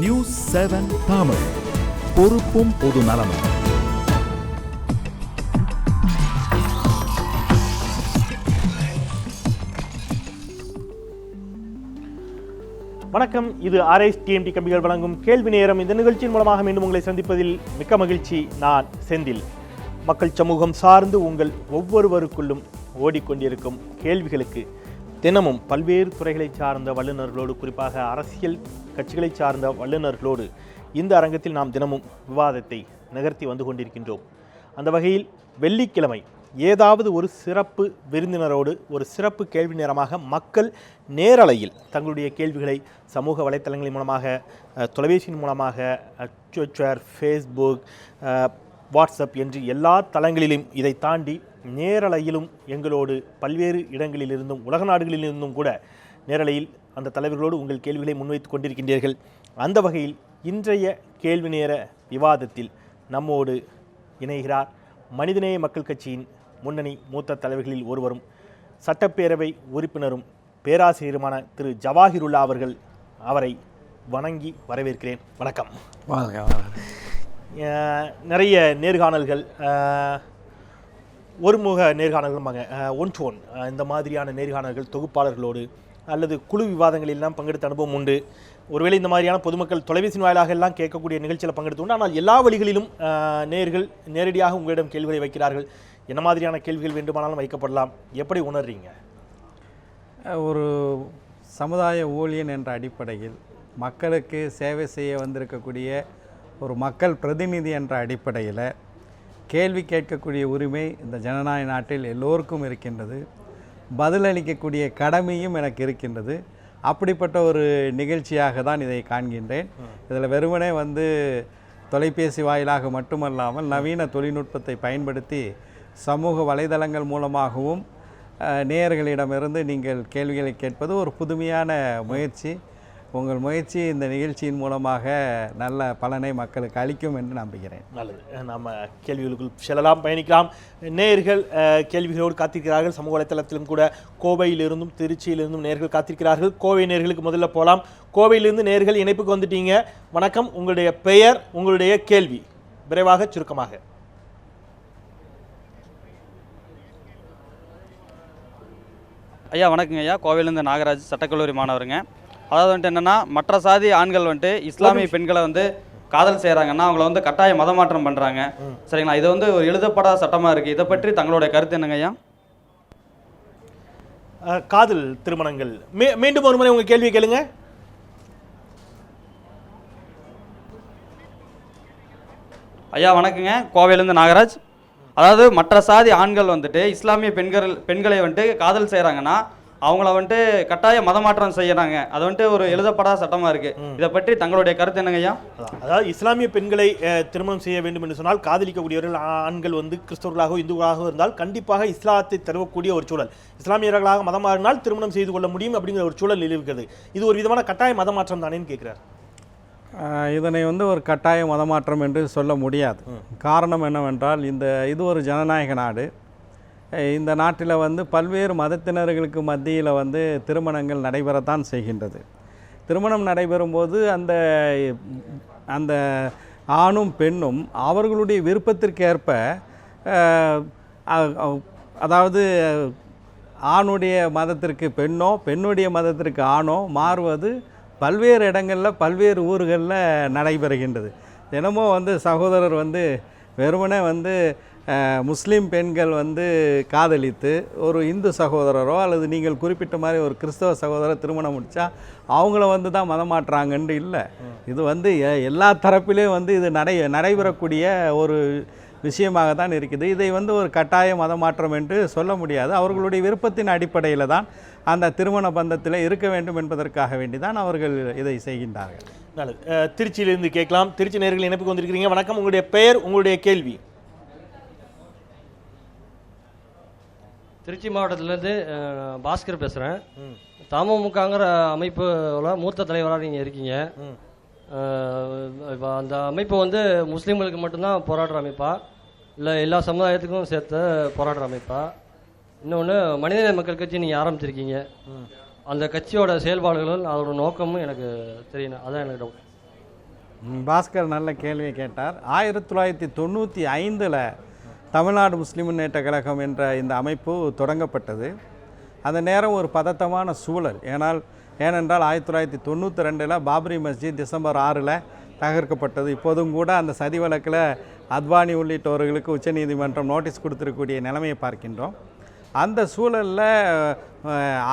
News 7 Tamil, பொறுப்பும் பொது நலமும். வணக்கம், இது RISTMT கம்பிகள் வழங்கும் கேள்வி நேரம். இந்த நிகழ்ச்சியின் மூலமாக மீண்டும் உங்களை சந்திப்பதில் மிக்க மகிழ்ச்சி. நான் செந்தில். மக்கள் சமூகம் சார்ந்து உங்கள் ஒவ்வொருவருக்குள்ளும் ஓடிக்கொண்டிருக்கும் கேள்விகளுக்கு தினமும் பல்வேறு துறைகளை சார்ந்த வல்லுநர்களோடு, குறிப்பாக அரசியல் கட்சிகளை சார்ந்த வல்லுநர்களோடு இந்த அரங்கத்தில் நாம் தினமும் விவாதத்தை நகர்த்தி வந்து கொண்டிருக்கின்றோம். அந்த வகையில் வெள்ளிக்கிழமை ஏதாவது ஒரு சிறப்பு விருந்தினரோடு ஒரு சிறப்பு கேள்வி நேரமாக மக்கள் நேரலையில் தங்களுடைய கேள்விகளை சமூக வலைத்தளங்களின் மூலமாக, தொலைபேசியின் மூலமாக, ட்விட்டர், ஃபேஸ்புக், வாட்ஸ்அப் என்று எல்லா தளங்களிலும், இதை தாண்டி நேரலையிலும் எங்களோடு பல்வேறு இடங்களிலிருந்தும் உலக நாடுகளிலிருந்தும் கூட நேரலையில் அந்த தலைவர்களோடு உங்கள் கேள்விகளை முன்வைத்து கொண்டிருக்கின்றீர்கள். அந்த வகையில் இன்றைய கேள்வி நேர விவாதத்தில் நம்மோடு இணைகிறார் மனிதநேய மக்கள் கட்சியின் முன்னணி மூத்த தலைவர்களில் ஒருவரும், சட்டப்பேரவை உறுப்பினரும் பேராசிரியருமான திரு ஜவாஹிருல்லா அவர்கள். அவரை வணங்கி வரவேற்கிறேன். வணக்கம். நிறைய நேர்காணல்கள், ஒருமுக நேர்காணல்கள், ஒன் டு ஒன் இந்த மாதிரியான நேர்காணல்கள் தொகுப்பாளர்களோடு அல்லது குழு விவாதங்களெல்லாம் பங்கெடுத்த அனுபவம் உண்டு. ஒருவேளை இந்த மாதிரியான பொதுமக்கள் தொலைபேசி வாயிலாக எல்லாம் கேட்கக்கூடிய நிகழ்ச்சியில் பங்கெடுத்து உண்டு. ஆனால் எல்லா வழிகளிலும் நேர்கள் நேரடியாக உங்களிடம் கேள்விகளை வைக்கிறார்கள். என்ன மாதிரியான கேள்விகள் வேண்டுமானாலும் வைக்கப்படலாம். எப்படி உணர்றீங்க? ஒரு சமுதாய ஊழியன் என்ற அடிப்படையில் மக்களுக்கு சேவை செய்ய வந்திருக்கக்கூடிய ஒரு மக்கள் பிரதிநிதி என்ற அடிப்படையில் கேள்வி கேட்கக்கூடிய உரிமை இந்த ஜனநாயக நாட்டில் எல்லோருக்கும் இருக்கின்றது. பதிலளிக்கக்கூடிய கடமையும் எனக்கு இருக்கின்றது. அப்படிப்பட்ட ஒரு நிகழ்ச்சியாக தான் இதை காண்கின்றேன். இதில் வெறுமனே தொலைபேசி வாயிலாக மட்டுமல்லாமல் நவீன தொழில்நுட்பத்தை பயன்படுத்தி சமூக வலைதளங்கள் மூலமாகவும் நேயர்களிடமிருந்து நீங்கள் கேள்விகளை கேட்பது ஒரு புதுமையான முயற்சி. உங்கள் முயற்சி இந்த நிகழ்ச்சியின் மூலமாக நல்ல பலனை மக்களுக்கு அளிக்கும் என்று நம்புகிறேன். நல்லது, நம்ம கேள்விகளுக்குள் செல்லலாம், பயணிக்கலாம். நேயர்கள் கேள்விகளோடு காத்திருக்கிறார்கள். சமூக வலைத்தளத்திலும் கூட கோவையிலிருந்தும் திருச்சியிலிருந்தும் நேயர்கள் காத்திருக்கிறார்கள். கோவை நேயர்களுக்கு முதல்ல போகலாம். கோவையிலிருந்து நேயர்கள் இணைப்புக்கு வந்துட்டீங்க. வணக்கம், உங்களுடைய பெயர், உங்களுடைய கேள்வி விரைவாக சுருக்கமாக. ஐயா வணக்கங்க ஐயா. கோவையிலேருந்து நாகராஜ், சட்டக்கல்லூரி மாணவருங்க. அதாவது என்னென்னா, மற்ற சாதி ஆண்கள் இஸ்லாமிய பெண்களை காதல் செய்கிறாங்கன்னா அவங்கள கட்டாய மதமாற்றம் பண்ணுறாங்க. சரிங்களா? இது ஒரு எழுதப்படாத சட்டமாக இருக்குது. இதை பற்றி தங்களுடைய கருத்து என்னங்க ஐயா? காதல் திருமணங்கள், மீண்டும் ஒரு முறை உங்கள் கேள்வி கேளுங்க. ஐயா வணக்கங்க, கோவையிலேருந்து நாகராஜ். அதாவது மற்ற சாதி ஆண்கள் இஸ்லாமிய பெண்களை காதல் செய்கிறாங்கன்னா அவங்கள கட்டாய மதமாற்றம் செய்யறாங்க. அது ஒரு எழுதப்படாத சட்டமா இருக்கு. இதை பற்றி தங்களுடைய கருத்து என்னங்க ஐயா? அதாவது இஸ்லாமிய பெண்களை திருமணம் செய்ய வேண்டும் என்று சொன்னால் காதலிக்கக்கூடியவர்கள் ஆண்கள் கிறிஸ்தவர்களாக இந்துக்களாக இருந்தால் கண்டிப்பாக இஸ்லாத்தை தருவக்கூடிய ஒரு சூழல். இஸ்லாமியர்களாக மதம் மாறினால் திருமணம் செய்து கொள்ள முடியும் அப்படிங்கிற ஒரு சூழல் நிலவுகிறது. இது ஒரு விதமான கட்டாய மதமாற்றம் தானேன்னு கேட்கிறார். இதனை ஒரு கட்டாய மதமாற்றம் என்று சொல்ல முடியாது. காரணம் என்னவென்றால், இது ஒரு ஜனநாயக நாடு. இந்த நாட்டில் பல்வேறு மதத்தினர்களுக்கு மத்தியில் திருமணங்கள் நடைபெறத்தான் செய்கின்றது. திருமணம் நடைபெறும்போது அந்த ஆணும் பெண்ணும் அவர்களுடைய விருப்பத்திற்கு ஏற்ப, அதாவது ஆணுடைய மதத்திற்கு பெண்ணோ பெண்ணுடைய மதத்திற்கு ஆணோ மாறுவது பல்வேறு இடங்களில் பல்வேறு ஊர்களில் நடைபெறுகின்றது. தினமும் சகோதரர் வெறுமனே முஸ்லீம் பெண்கள் காதலித்து ஒரு இந்து சகோதரரோ அல்லது நீங்கள் குறிப்பிட்ட மாதிரி ஒரு கிறிஸ்தவ சகோதரர் திருமணம் முடித்தா அவங்கள தான் மதம் மாற்றுறாங்கன்னு இல்லை. இது எல்லா தரப்பிலையும் இது நடைபெறக்கூடிய ஒரு விஷயமாக தான் இருக்குது. இதை ஒரு கட்டாய மதமாற்றம் என்று சொல்ல முடியாது. அவர்களுடைய விருப்பத்தின் அடிப்படையில் தான் அந்த திருமண பந்தத்தில் இருக்க வேண்டும் என்பதற்காக வேண்டி தான் அவர்கள் இதை செய்கின்றார்கள். நல்லது, திருச்சியிலிருந்து கேட்கலாம். திருச்சி நேயர்கள் இணைப்புக்கு வந்திருக்கிறீங்க. வணக்கம், உங்களுடைய பெயர், உங்களுடைய கேள்வி. திருச்சி மாவட்டத்திலேருந்து பாஸ்கர் பேசுகிறேன். தமுமுகங்கிற அமைப்புல மூத்த தலைவராக நீங்கள் இருக்கீங்க. இப்போ அந்த அமைப்பு முஸ்லீம்களுக்கு மட்டும்தான் போராடுற அமைப்பா, இல்லை எல்லா சமுதாயத்துக்கும் சேர்த்து போராடுற அமைப்பா? இன்னொன்று, மனிதநேய மக்கள் கட்சி நீங்கள் ஆரம்பிச்சிருக்கீங்க. அந்த கட்சியோட செயல்பாடுகளும் அதோட நோக்கமும் எனக்கு தெரியணும். அதான் எனக்கு டவுட். பாஸ்கர் நல்ல கேள்வியை கேட்டார். 1995 தமிழ்நாடு முஸ்லிம் முன்னேற்ற கழகம் என்ற இந்த அமைப்பு தொடங்கப்பட்டது. அந்த நேரம் ஒரு பதட்டமான சூழல். ஏனென்றால் 1992 பாபரி மஸ்ஜித் டிசம்பர் 6 தகர்க்கப்பட்டது. இப்போதும் கூட அந்த சதி வழக்கில் அத்வானி உள்ளிட்டவர்களுக்கு உச்சநீதிமன்றம் நோட்டீஸ் கொடுத்திருக்கக்கூடிய நிலைமையை பார்க்கின்றோம். அந்த சூழலில்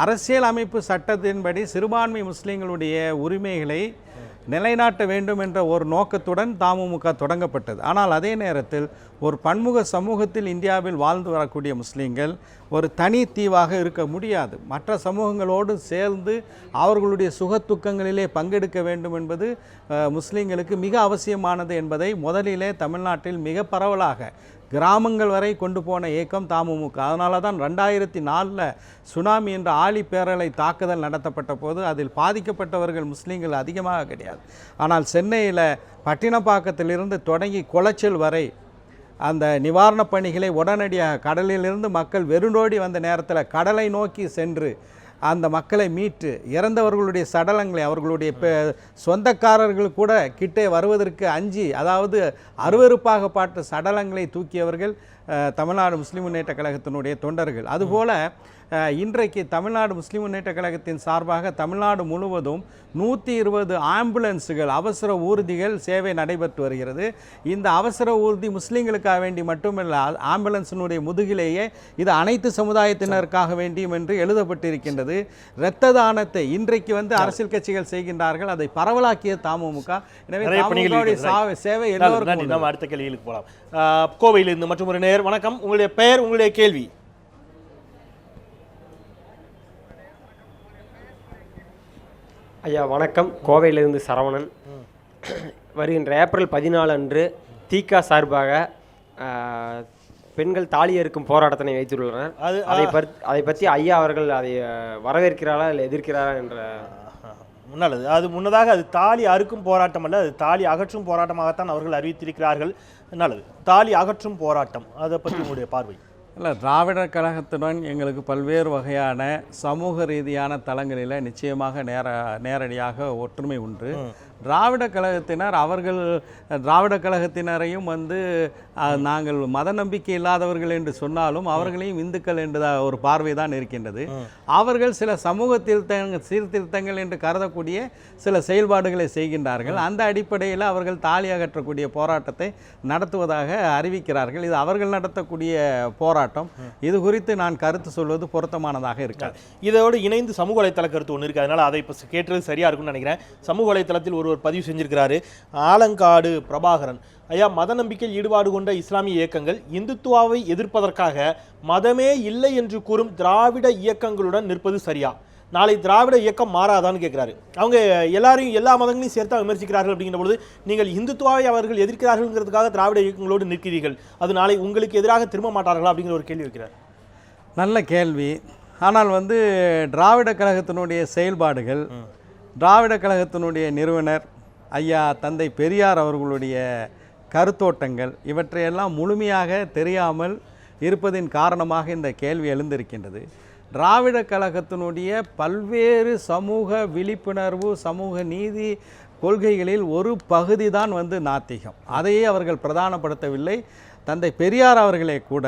அரசியல் அமைப்பு சட்டத்தின்படி சிறுபான்மை முஸ்லீம்களுடைய உரிமைகளை நிலைநாட்ட வேண்டும் என்ற ஒரு நோக்கத்துடன் தமுமுக தொடங்கப்பட்டது. ஆனால் அதே நேரத்தில் ஒரு பன்முக சமூகத்தில் இந்தியாவில் வாழ்ந்து வரக்கூடிய முஸ்லீம்கள் ஒரு தனி தீவாக இருக்க முடியாது. மற்ற சமூகங்களோடு சேர்ந்து அவர்களுடைய சுகத்துக்கங்களிலே பங்கெடுக்க வேண்டும் என்பது முஸ்லீம்களுக்கு மிக அவசியமானது என்பதை முதலிலே தமிழ்நாட்டில் மிக பரவலாக கிராமங்கள் வரை கொண்டு போன இயக்கம் தமுமுக. அதனால தான் 2004 சுனாமி என்ற ஆழி பேரலை தாக்குதல் நடத்தப்பட்ட போது அதில் பாதிக்கப்பட்டவர்கள் முஸ்லீம்கள் அதிகமாக கிடையாது. ஆனால் சென்னையில் பட்டினப்பாக்கத்திலிருந்து தொடங்கி குளச்சல் வரை அந்த நிவாரணப் பணிகளை உடனடியாக கடலிலிருந்து மக்கள் வெறுநோடி வந்த நேரத்தில் கடலை நோக்கி சென்று அந்த மக்களை மீட்டு இறந்தவர்களுடைய சடலங்களை அவர்களுடைய சொந்தக்காரர்கள் கூட கிட்டே வருவதற்கு அஞ்சி, அதாவது அருவருப்பாக பார்த்த சடலங்களை தூக்கியவர்கள் தமிழ்நாடு முஸ்லிம் முன்னேற்ற கழகத்தினுடைய தொண்டர்கள். அதுபோல் இன்றைக்கு தமிழ்நாடு முஸ்லிம் முன்னேற்ற கழகத்தின் சார்பாக தமிழ்நாடு முழுவதும் 120 ஆம்புலன்ஸுகள் அவசர ஊர்திகள் சேவை நடைபெற்று வருகிறது. இந்த அவசர ஊர்தி முஸ்லீம்களுக்காக வேண்டி மட்டுமல்ல, ஆம்புலன்ஸினுடைய முதுகிலேயே இது அனைத்து சமுதாயத்தினருக்காக வேண்டியும் என்று எழுதப்பட்டிருக்கின்றது. இரத்த தானத்தை இன்றைக்கு அரசியல் கட்சிகள் செய்கின்றார்கள், அதை பரவலாக்கிய தமுமுக. எனவே சேவை எல்லோருக்கும். நம்ம அடுத்த கேள்விகளுக்கு போகலாம். கோவையிலிருந்து மற்றும் ஒரு நேர். வணக்கம், உங்களுடைய பெயர், உங்களுடைய கேள்வி. ஐயா வணக்கம், கோவையிலிருந்து சரவணன். வருகின்ற ஏப்ரல் 14 அன்று தீகா சார்பாக பெண்கள் தாலி அறுக்கும் போராட்டத்தினை வைத்துள்ளனர். அதை பற்றி ஐயா அவர்கள் அதை வரவேற்கிறாரா இல்லை எதிர்க்கிறாரா என்ற முன்னாள் அது முன்னதாக அது தாலி அறுக்கும் போராட்டம் அல்ல, அது தாலி அகற்றும் போராட்டமாகத்தான் அவர்கள் அறிவித்திருக்கிறார்கள். நல்லது, தாலி அகற்றும் போராட்டம், அதை பற்றி உங்களுடைய பார்வை? இல்லை, திராவிடர் கழகத்துடன் எங்களுக்கு பல்வேறு வகையான சமூக ரீதியான தளங்களில் நிச்சயமாக நேரடியாக ஒற்றுமை உண்டு. திராவிட கழகத்தினர் அவர்கள் திராவிட கழகத்தினரையும் நாங்கள் மத நம்பிக்கை இல்லாதவர்கள் என்று சொன்னாலும் அவர்களையும் இந்துக்கள் என்ற ஒரு பார்வை தான் இருக்கின்றது. அவர்கள் சில சமூக சீர்திருத்தங்கள் என்று கருதக்கூடிய சில செயல்பாடுகளை செய்கின்றார்கள். அந்த அடிப்படையில் அவர்கள் தாலி அகற்றக்கூடிய போராட்டத்தை நடத்துவதாக அறிவிக்கிறார்கள். இது அவர்கள் நடத்தக்கூடிய போராட்டம். இது குறித்து நான் கருத்து சொல்வது பொருத்தமானதாக இருக்காது. இதோடு இணைந்து சமூக வலைத்தள கருத்து ஒன்று இருக்குது, அதனால் அதை இப்போ கேட்டது சரியாக இருக்குன்னு நினைக்கிறேன். சமூக வலைத்தளத்தில் ஒருவர் பதிவு செஞ்சிருக்கிறாரு, ஆலங்காடு பிரபாகரன். ஐயா, மத நம்பிக்கையில் ஈடுபாடு கொண்ட இஸ்லாமிய இயக்கங்கள் இந்துத்துவாவை எதிர்ப்பதற்காக மதமே இல்லை என்று கூறும் திராவிட இயக்கங்களுடன் நிற்பது சரியா? நாளை திராவிட இயக்கம் மாறாதான்னு கேட்குறாரு. அவங்க எல்லாரையும் எல்லா மதங்களையும் சேர்த்தா விமர்சிக்கிறார்கள். அப்படிங்கிற பொழுது நீங்கள் இந்துத்துவாவை அவர்கள் எதிர்க்கிறார்கள்ங்கிறதுக்காக திராவிட இயக்கங்களோடு நிற்கிறீர்கள், அது நாளை உங்களுக்கு எதிராக திரும்ப மாட்டார்களா அப்படிங்கிற ஒரு கேள்வி வைக்கிறார். நல்ல கேள்வி. ஆனால் திராவிட கழகத்தினுடைய செயல்பாடுகள், திராவிட கழகத்தினுடைய நிறுவனர் ஐயா தந்தை பெரியார் அவர்களுடைய கருத்தோட்டங்கள் இவற்றையெல்லாம் முழுமையாக தெரியாமல் இருப்பதின் காரணமாக இந்த கேள்வி எழுந்திருக்கின்றது. திராவிட கழகத்தினுடைய பல்வேறு சமூக விழிப்புணர்வு, சமூக நீதி கொள்கைகளில் ஒரு பகுதி தான் நாத்திகம். அதையே அவர்கள் பிரதானப்படுத்தவில்லை. தந்தை பெரியார் அவர்களே கூட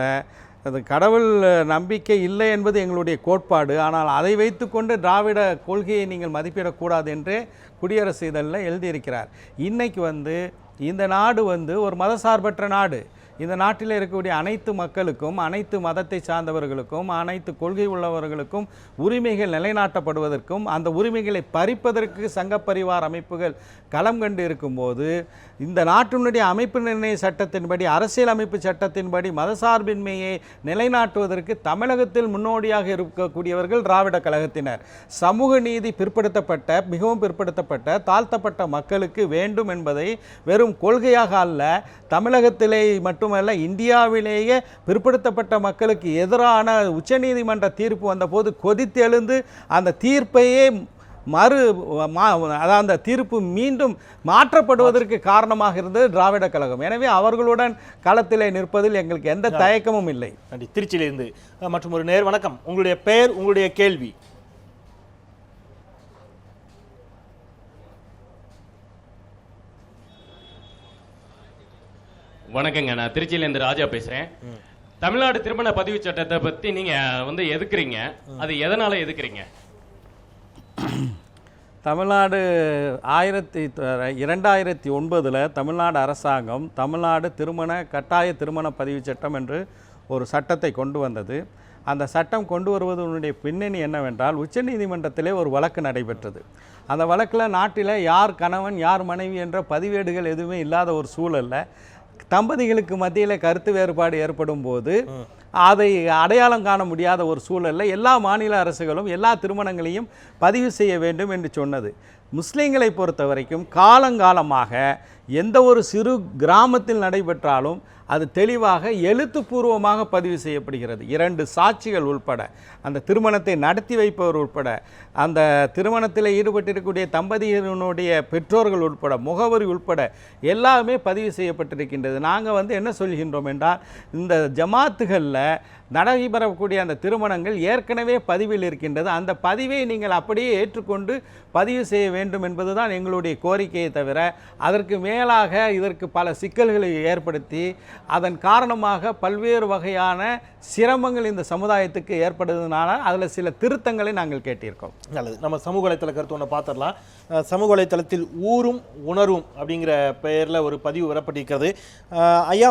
அது கடவுள் நம்பிக்கை இல்லை என்பது எங்களுடைய கோட்பாடு, ஆனால் அதை வைத்துக்கொண்டு திராவிட கொள்கையை நீங்கள் மதிப்பிடக்கூடாது என்றே குடியரசு இதழில் எழுதியிருக்கிறார். இன்றைக்கு இந்த நாடு ஒரு மதசார்பற்ற நாடு. இந்த நாட்டில் இருக்கக்கூடிய அனைத்து மக்களுக்கும், அனைத்து மதத்தை சார்ந்தவர்களுக்கும், அனைத்து கொள்கை உள்ளவர்களுக்கும் உரிமைகள் நிலைநாட்டப்படுவதற்கும் அந்த உரிமைகளை பறிப்பதற்கு சங்கப்பரிவார் அமைப்புகள் களம் கண்டு இருக்கும்போது இந்த நாட்டினுடைய அமைப்பு நிர்ணய சட்டத்தின்படி, அரசியல் அமைப்பு சட்டத்தின்படி மதசார்பின்மையை நிலைநாட்டுவதற்கு தமிழகத்தில் முன்னோடியாக இருக்கக்கூடியவர்கள் திராவிட கழகத்தினர். சமூக நீதி பிற்படுத்தப்பட்ட, மிகவும் பிற்படுத்தப்பட்ட, தாழ்த்தப்பட்ட மக்களுக்கு வேண்டும் என்பதை வெறும் கொள்கையாக அல்ல, தமிழகத்திலே மட்டுமல்ல இந்தியாவிலேயே பிற்படுத்தப்பட்ட மக்களுக்கு எதிரான உச்சநீதிமன்ற தீர்ப்பு வந்தபோது கொதித்தெழுந்து அந்த தீர்ப்பையே அந்த தீர்ப்பு மீண்டும் மாற்றப்படுவதற்கு காரணமாக இருந்தது திராவிட கழகம். எனவே அவர்களுடன் களத்திலே நிற்பதில் எங்களுக்கு எந்த தயக்கமும் இல்லை. நன்றி. திருச்சியிலிருந்து மற்றும் ஒரு நேர். வணக்கம், உங்களுடைய பெயர், உங்களுடைய கேள்வி. வணக்கங்க, நான் திருச்சியிலேருந்து ராஜா பேசுகிறேன். தமிழ்நாடு திருமண பதிவு சட்டத்தை பற்றி நீங்கள் எதுக்குறீங்க, அது எதனால் எதுக்குறீங்க? தமிழ்நாடு 2009 தமிழ்நாடு அரசாங்கம் தமிழ்நாடு கட்டாய திருமண பதிவு சட்டம் என்று ஒரு சட்டத்தை கொண்டு வந்தது. அந்த சட்டம் கொண்டு வருவதனுடைய பின்னணி என்னவென்றால், உச்சநீதிமன்றத்திலே ஒரு வழக்கு நடைபெற்றது. அந்த வழக்கில் நாட்டில் யார் கணவன் யார் மனைவி என்ற பதிவேடுகள் எதுவுமே இல்லாத ஒரு சூழலில் தம்பதிகளுக்கு மத்தியில் கருத்து வேறுபாடு ஏற்படும் போது அதை அடையாளம் காண முடியாத ஒரு சூழலில் எல்லா மாநில அரசுகளும் எல்லா திருமணங்களையும் பதிவு செய்ய வேண்டும் என்று சொன்னது. முஸ்லீம்களை பொறுத்த வரைக்கும் காலங்காலமாக எந்த ஒரு சிறு கிராமத்தில் நடைபெற்றாலும் அது தெளிவாக எழுத்துப்பூர்வமாக பதிவு செய்யப்படுகிறது. 2 சாட்சிகள் உட்பட, அந்த திருமணத்தை நடத்தி வைப்பவர் உட்பட, அந்த திருமணத்தில் ஈடுபட்டிருக்கக்கூடிய தம்பதியினுடைய பெற்றோர்கள் உட்பட, முகவரி உட்பட எல்லாமே பதிவு செய்யப்பட்டிருக்கின்றது. நாங்கள் என்ன சொல்கின்றோம் என்றால், இந்த ஜமாத்துகளில் நடைபெறக்கூடிய அந்த திருமணங்கள் ஏற்கனவே பதிவில் இருக்கின்றது. அந்த பதிவை நீங்கள் அப்படியே ஏற்றுக்கொண்டு பதிவு செய்ய வேண்டும் என்பதுதான் எங்களுடைய கோரிக்கையை தவிர, அதற்கு மேலாக இதற்கு பல சிக்கல்களை ஏற்படுத்தி அதன் காரணமாக பல்வேறு வகையான சிரமங்கள் இந்த சமுதாயத்துக்கு ஏற்படுவதனால அதில் சில திருத்தங்களை நாங்கள் கேட்டிருக்கோம். நல்லது. நம்ம சமூக வலைத்தள கருத்து ஒன்று பார்த்துடலாம். சமூக வலைத்தளத்தில் ஊரும் உணர்வும் அப்படிங்கிற பெயரில் ஒரு பதிவு வரப்பட்டிருக்கிறது. ஐயா,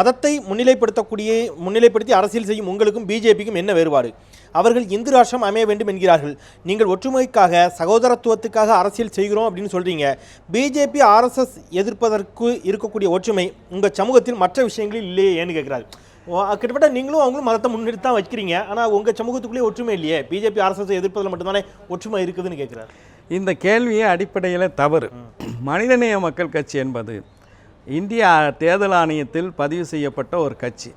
மதத்தை முன்னிலைப்படுத்தி அரசியல் செய்யும் உங்களுக்கும் பிஜேபிக்கும் என்ன வேறுபாடு? அவர்கள் இந்து ராஷ்டிரம் அமைய வேண்டும் என்கிறார்கள். நீங்கள் ஒற்றுமைக்காக சகோதரத்துவத்துக்காக அரசியல் செய்கிறோம் அப்படின்னு சொல்கிறீங்க. பிஜேபி ஆர்எஸ்எஸ் எதிர்ப்பதற்கு இருக்கக்கூடிய ஒற்றுமை உங்கள் சமூகத்தில் மற்ற விஷயங்களில் இல்லையே ஏன்னு கேட்குறாரு. கிட்டத்தட்ட நீங்களும் அவங்களும் மதத்தை முன்னிறுத்தி தான் வைக்கிறீங்க. ஆனால் உங்கள் சமூகத்துக்குள்ளேயே ஒற்றுமை இல்லையே, பிஜேபி ஆர்எஸ்எஸ் எதிர்ப்பதில் மட்டும்தானே ஒற்றுமை இருக்குதுன்னு கேட்குறாரு. இந்த கேள்வியே அடிப்படையில் தவறு. மனிதநேய மக்கள் கட்சி என்பது இந்தியா தேர்தல் ஆணையத்தில் பதிவு செய்யப்பட்ட ஒரு கட்சி.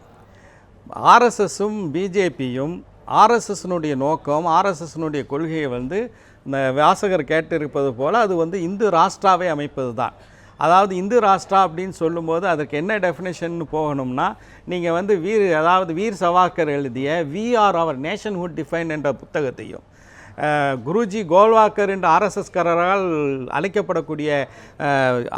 ஆர்எஸ்எஸும் பிஜேபியும் ஆர்எஸ்எஸ்னுடைய நோக்கம், ஆர்எஸ்எஸ்னுடைய கொள்கையை இந்த வாசகர் கேட்டிருப்பது போல் அது இந்து ராஷ்டிராவை அமைப்பது தான். அதாவது இந்து ராஷ்டிரா அப்படின்னு சொல்லும்போது அதற்கு என்ன டெஃபினேஷன் போகணும்னா, நீங்கள் வீர் சவார்கர் எழுதிய we or our nationhood defined என்ற புத்தகத்தையும், குருஜி கோல்வாக்கர் என்ற ஆர்எஸ்எஸ்காரரால் அழைக்கப்படக்கூடிய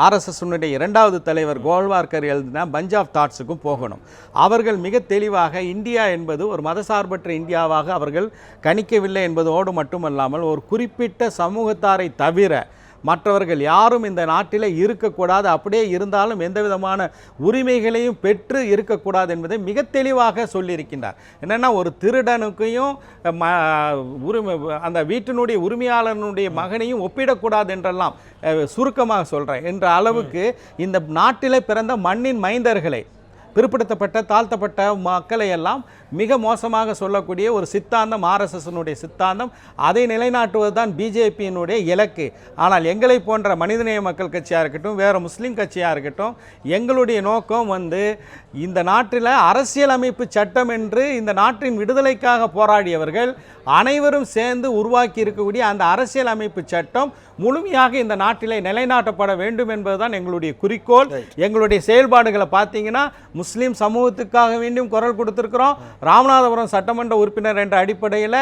ஆர்எஸ்எஸ்னுடைய 2வது தலைவர் கோல்வாக்கர் எழுதின பஞ்ச் ஆஃப் தாட்ஸுக்கும் போகணும். அவர்கள் மிக தெளிவாக இந்தியா என்பது ஒரு மதசார்பற்ற இந்தியாவாக அவர்கள் கணிக்கவில்லை என்பதோடு மட்டுமல்லாமல், ஒரு குறிப்பிட்ட சமூகத்தாரை தவிர மற்றவர்கள் யாரும் இந்த நாட்டில் இருக்கக்கூடாது, அப்படியே இருந்தாலும் எந்த விதமான உரிமைகளையும் பெற்று இருக்கக்கூடாது என்பதை மிக தெளிவாக சொல்லியிருக்கின்றார். என்னென்னா, ஒரு திருடனுக்கையும் அந்த வீட்டினுடைய உரிமையாளனுடைய மகனையும் ஒப்பிடக்கூடாது என்றெல்லாம் சுருக்கமாக சொல்கிறேன் என்ற அளவுக்கு இந்த நாட்டில் பிறந்த மண்ணின் மைந்தர்களை, பிற்படுத்தப்பட்ட தாழ்த்தப்பட்ட மக்களை எல்லாம் மிக மோசமாக சொல்லக்கூடிய ஒரு சித்தாந்தம் ஆர்எஸ்எஸ்னுடைய சித்தாந்தம். அதை நிலைநாட்டுவது தான் பிஜேபியினுடைய இலக்கு. ஆனால் எங்களை போன்ற மனிதநேய மக்கள் கட்சியாக இருக்கட்டும், வேறு முஸ்லீம் கட்சியாக இருக்கட்டும், எங்களுடைய நோக்கம் இந்த நாட்டில் அரசியலமைப்பு சட்டம் என்று இந்த நாட்டின் விடுதலைக்காக போராடியவர்கள் அனைவரும் சேர்ந்து உருவாக்கி இருக்கக்கூடிய அந்த அரசியலமைப்பு சட்டம் முழுமையாக இந்த நாட்டிலே நிலைநாட்டப்பட வேண்டும் என்பதுதான் எங்களுடைய குறிக்கோள். எங்களுடைய செயல்பாடுகளை பார்த்தீங்கன்னா, முஸ்லீம் சமூகத்துக்காக வேண்டியும் குரல் கொடுத்திருக்கிறோம். ராமநாதபுரம் சட்டமன்ற உறுப்பினர் என்ற அடிப்படையில்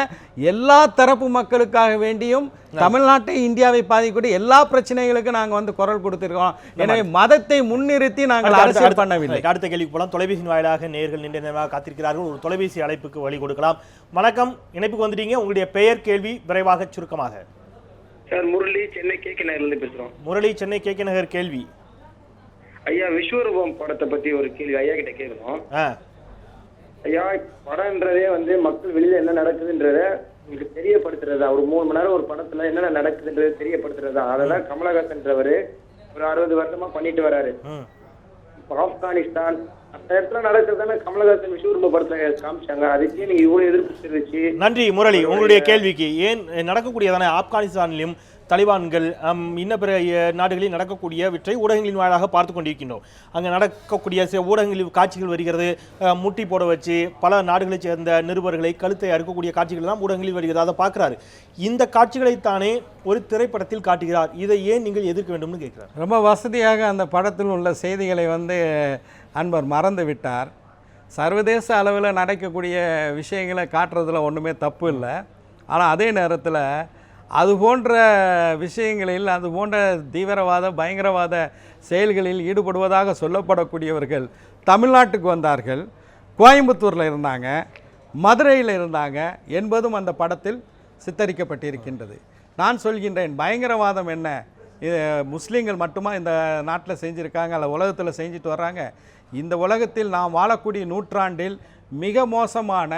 எல்லா தரப்பு மக்களுக்காக வேண்டியும் தமிழ்நாட்டை இந்தியாவை பாதிக்கக்கூடிய எல்லா பிரச்சனைகளுக்கும் நாங்கள் குரல் கொடுத்திருக்கோம். எனவே மதத்தை முன்னிறுத்தி நாங்கள் அரசியல் பண்ணவில்லை. அடுத்த கேள்விக்கு போலாம். தொலைபேசி வாயிலாக நேயர்கள் நீண்ட நேரமாக காத்திருக்கிறார்கள். ஒரு தொலைபேசி அழைப்புக்கு வழி கொடுக்கலாம். வணக்கம், இணைப்புக்கு வந்துட்டீங்க. உங்களுடைய பெயர், கேள்வி விரைவாக சுருக்கமாக. சார், முரளி, சென்னை கேகே நகர்லேருந்து பேசுகிறோம். முரளி, சென்னை கேகே நகர். கேள்வி ஐயா, விஸ்வரூபம் படத்தை பற்றி ஒரு கேள்வி ஐயா கிட்ட கேட்கணும். ஐயா, படம்ன்றதே மக்கள் வெளியில என்ன நடக்குதுன்றத உங்களுக்கு தெரியப்படுத்துறதா? ஒரு 3 மணி நேரம் ஒரு படத்துல என்னென்ன நடக்குதுன்றது தெரியப்படுத்துறதா? அதெல்லாம் கமலஹாசன்றவரு ஒரு 60 வருஷமா பண்ணிட்டு வராரு. ஆப்கானிஸ்தான் அந்த இடத்துல நடக்கிறதான கமலஹாசன் விஸ்வரூப படத்தை காமிச்சாங்க. அதுக்கே நீங்க இவ்வளவு எதிர்ப்பு தெரிவிச்சு. நன்றி முரளி. உங்களுடைய கேள்விக்கு ஏன் நடக்கக்கூடியதான ஆப்கானிஸ்தானிலும் தலிபான்கள் இன்ன பிற நாடுகளில் நடக்கக்கூடியவற்றை ஊடகங்களின் வாயிலாக பார்த்து கொண்டிருக்கின்றோம். அங்கே நடக்கக்கூடிய சில ஊடகங்களில் காட்சிகள் வருகிறது. முட்டி போட வச்சு பல நாடுகளைச் சேர்ந்த நிருபர்களை கழுத்தை அறுக்கக்கூடிய காட்சிகள் தான் ஊடகங்களில் வருகிறது. அதை பார்க்குறாரு. இந்த காட்சிகளைத்தானே ஒரு திரைப்படத்தில் காட்டுகிறார். இதை ஏன் நீங்கள் எதிர்க்க வேண்டும்னு கேட்குறார். ரொம்ப வசதியாக அந்த படத்தில் உள்ள செய்திகளை அன்பர் மறந்து விட்டார். சர்வதேச அளவில் நடக்கக்கூடிய விஷயங்களை காட்டுறதுல ஒன்றுமே தப்பு இல்லை. ஆனால் அதே நேரத்தில் அது போன்ற விஷயங்களில் அது போன்ற தீவிரவாத பயங்கரவாத செயல்களில் ஈடுபடுவதாக சொல்லப்படக்கூடியவர்கள் தமிழ்நாட்டுக்கு வந்தார்கள், கோயம்புத்தூரில் இருந்தாங்க, மதுரையில் இருந்தாங்க என்பதும் அந்த படத்தில் சித்தரிக்கப்பட்டிருக்கின்றது. நான் சொல்கின்றேன், பயங்கரவாதம் என்ன, இது முஸ்லீம்கள் மட்டுமா இந்த நாட்டில் செஞ்சுருக்காங்க, அல்ல உலகத்தில் செஞ்சுட்டு வர்றாங்க? இந்த உலகத்தில் நாம் வாழக்கூடிய நூற்றாண்டில் மிக மோசமான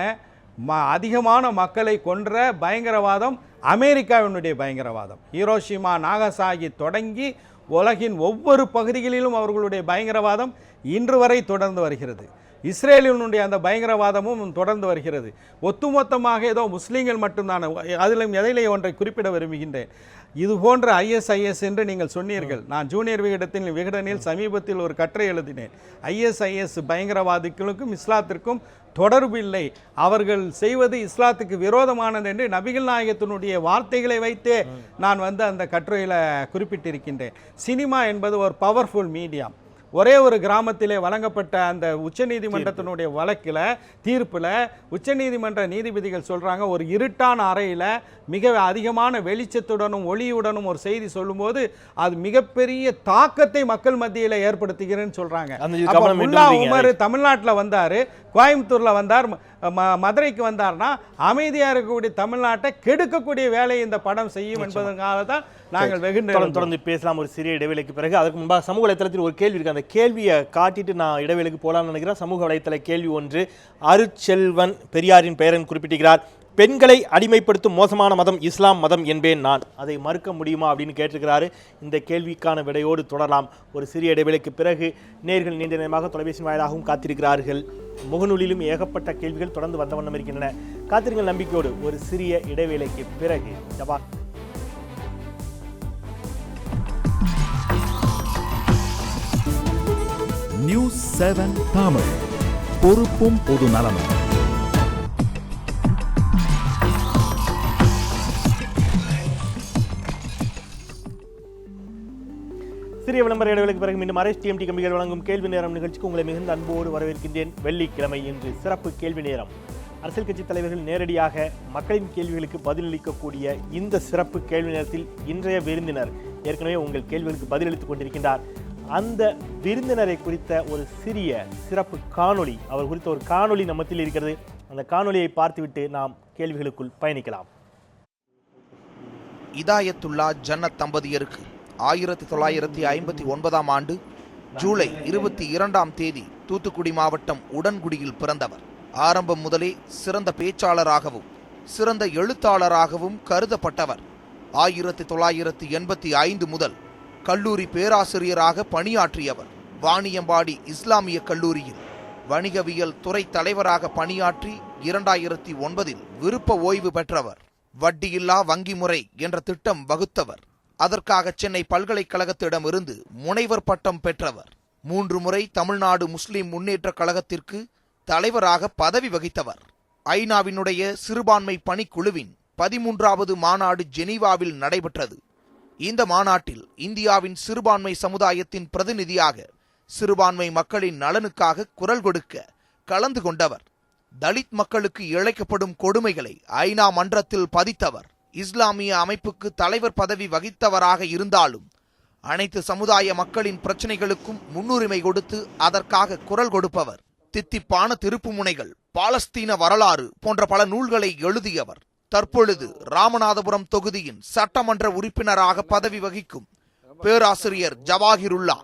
அதிகமான மக்களை கொன்ற பயங்கரவாதம் அமெரிக்காவினுடைய பயங்கரவாதம். ஹீரோஷிமா நாகசாகி தொடங்கி உலகின் ஒவ்வொரு பகுதிகளிலும் அவர்களுடைய பயங்கரவாதம் இன்று வரை தொடர்ந்து வருகிறது. இஸ்ரேலினுடைய அந்த பயங்கரவாதமும் தொடர்ந்து வருகிறது. ஒட்டுமொத்தமாக ஏதோ முஸ்லீம்கள் மட்டும்தான். அதிலும் எதிலே ஒன்றை குறிப்பிட விரும்புகின்றேன். இது போன்ற ISIS என்று நீங்கள் சொன்னீர்கள். நான் ஜூனியர் விகடனில் சமீபத்தில் ஒரு கட்டுரை எழுதினேன். ISIS பயங்கரவாதிகளுக்கும் இஸ்லாத்திற்கும் தொடர்பு இல்லை, அவர்கள் செய்வது இஸ்லாத்துக்கு விரோதமானது என்று நபிகள் நாயகத்தினுடைய வார்த்தைகளை வைத்தே நான் அந்த கட்டுரையில் குறிப்பிட்டிருக்கின்றேன். சினிமா என்பது ஒரு பவர்ஃபுல் மீடியம். ஒரே ஒரு கிராமத்திலே வழங்கப்பட்ட அந்த உச்சநீதிமன்றத்தினுடைய வழக்கில் தீர்ப்பில் உச்சநீதிமன்ற நீதிபதிகள் சொல்கிறாங்க, ஒரு இருட்டான அறையில் மிக அதிகமான வெளிச்சத்துடனும் ஒளியுடனும் ஒரு செய்தி சொல்லும்போது அது மிகப்பெரிய தாக்கத்தை மக்கள் மத்தியில் ஏற்படுத்துகிறேன்னு சொல்கிறாங்க. முல்லா உமர் தமிழ்நாட்டில் வந்தார், கோயம்புத்தூரில் வந்தார், மதுரைக்கு வந்தார்னா அமைதியாக இருக்கக்கூடிய தமிழ்நாட்டை கெடுக்கக்கூடிய வேலையை இந்த படம் செய்யும் என்பதற்காக தான் நாங்கள் தொடர்ந்து பேசலாம் ஒரு சிறிய இடைவேளைக்கு பிறகு. அதுக்கு முன்பாக சமூக வலைத்தளத்தில் ஒரு கேள்வி இருக்கு, அந்த கேள்வியை காட்டிட்டு நான் இடைவேளைக்கு போகலாம்னு நினைக்கிறேன். சமூக வலைத்தள கேள்வி ஒன்று. அருட்செல்வன் பெரியாரின் பெயரன் குறிப்பிட்டிருக்கிறார். பெண்களை அடிமைப்படுத்தும் மோசமான மதம் இஸ்லாம் மதம் என்பேன் நான், அதை மறுக்க முடியுமா அப்படின்னு கேட்டிருக்கிறாரு. இந்த கேள்விக்கான விடையோடு தொடரலாம் ஒரு சிறிய இடைவேளைக்கு பிறகு. நேர்கள் நீண்ட நேரமாக தொலைபேசி வாயிலாகவும் காத்திருக்கிறார்கள். முகநூலிலும் ஏகப்பட்ட கேள்விகள் தொடர்ந்து வந்த வண்ணம் இருக்கின்றன. காத்திருங்கள் நம்பிக்கையோடு. ஒரு சிறிய இடைவேளைக்கு பிறகு ஜபா நியூஸ் 7 தமிழ், பொறுப்பும் பொது நலமும். சிறிய விளம்பர இடைவேளைக்கு பிறகு மீண்டும் RSTMT கம்பிகள் வழங்கும் கேள்வி நேரம் நிகழ்ச்சிக்கு உங்களை மிகுந்த அன்போடு வரவேற்கின்றேன். வெள்ளிக்கிழமை இன்று சிறப்பு கேள்வி நேரம். அரசியல் கட்சி தலைவர்கள் நேரடியாக மக்களின் கேள்விகளுக்கு பதிலளிக்கக்கூடிய இந்த சிறப்பு கேள்வி நேரத்தில் இன்றைய விருந்தினர் ஏற்கனவே உங்கள் கேள்விகளுக்கு பதிலளித்துக் கொண்டிருக்கின்றார். அந்த விருந்தினரை குறித்த ஒரு சிறிய சிறப்பு காணொளி, அவர் குறித்த ஒரு காணொளி நம்மத்தில் இருக்கிறது. அந்த காணொளியை பார்த்துவிட்டு நாம் கேள்விகளுக்குள் பயணிக்கலாம். இதாயத்துல்லா ஜன்னத் தம்பதியருக்கு 1959ஆம் ஆண்டு ஜூலை 22ஆம் தேதி தூத்துக்குடி மாவட்டம் உடன்குடியில் பிறந்தவர். ஆரம்பம் முதலே சிறந்த பேச்சாளராகவும் சிறந்த எழுத்தாளராகவும் கருதப்பட்டவர். 1985 முதல் கல்லூரி பேராசிரியராக பணியாற்றியவர். வாணியம்பாடி இஸ்லாமிய கல்லூரியில் வணிகவியல் துறை தலைவராக பணியாற்றி 2009 விருப்ப ஓய்வு பெற்றவர். வட்டியில்லா வங்கி முறை என்ற திட்டம் வகுத்தவர். அதற்காக சென்னை பல்கலைக்கழகத்திடமிருந்து முனைவர் பட்டம் பெற்றவர். 3 முறை தமிழ்நாடு முஸ்லிம் முன்னேற்ற கழகத்திற்கு தலைவராக பதவி வகித்தவர். ஐநாவினுடைய சிறுபான்மை பணிக்குழுவின் 13வது மாநாடு ஜெனீவாவில் நடைபெற்றது. இந்த மாநாட்டில் இந்தியாவின் சிறுபான்மை சமுதாயத்தின் பிரதிநிதியாக சிறுபான்மை மக்களின் நலனுக்காக குரல் கொடுக்க கலந்து கொண்டவர். தலித் மக்களுக்கு இழைக்கப்படும் கொடுமைகளை ஐநா மன்றத்தில் பதித்தவர். இஸ்லாமிய அமைப்புக்கு தலைவர் பதவி வகித்தவராக இருந்தாலும் அனைத்து சமுதாய மக்களின் பிரச்சனைகளுக்கும் முன்னுரிமை கொடுத்து அதற்காக குரல் கொடுப்பவர். தித்திப்பான திருப்புமுனைகள், பாலஸ்தீன வரலாறு போன்ற பல நூல்களை எழுதியவர். தற்பொழுது ராமநாதபுரம் தொகுதியின் சட்டமன்ற உறுப்பினராக பதவி வகிக்கும் பேராசிரியர் ஜவாஹிருல்லா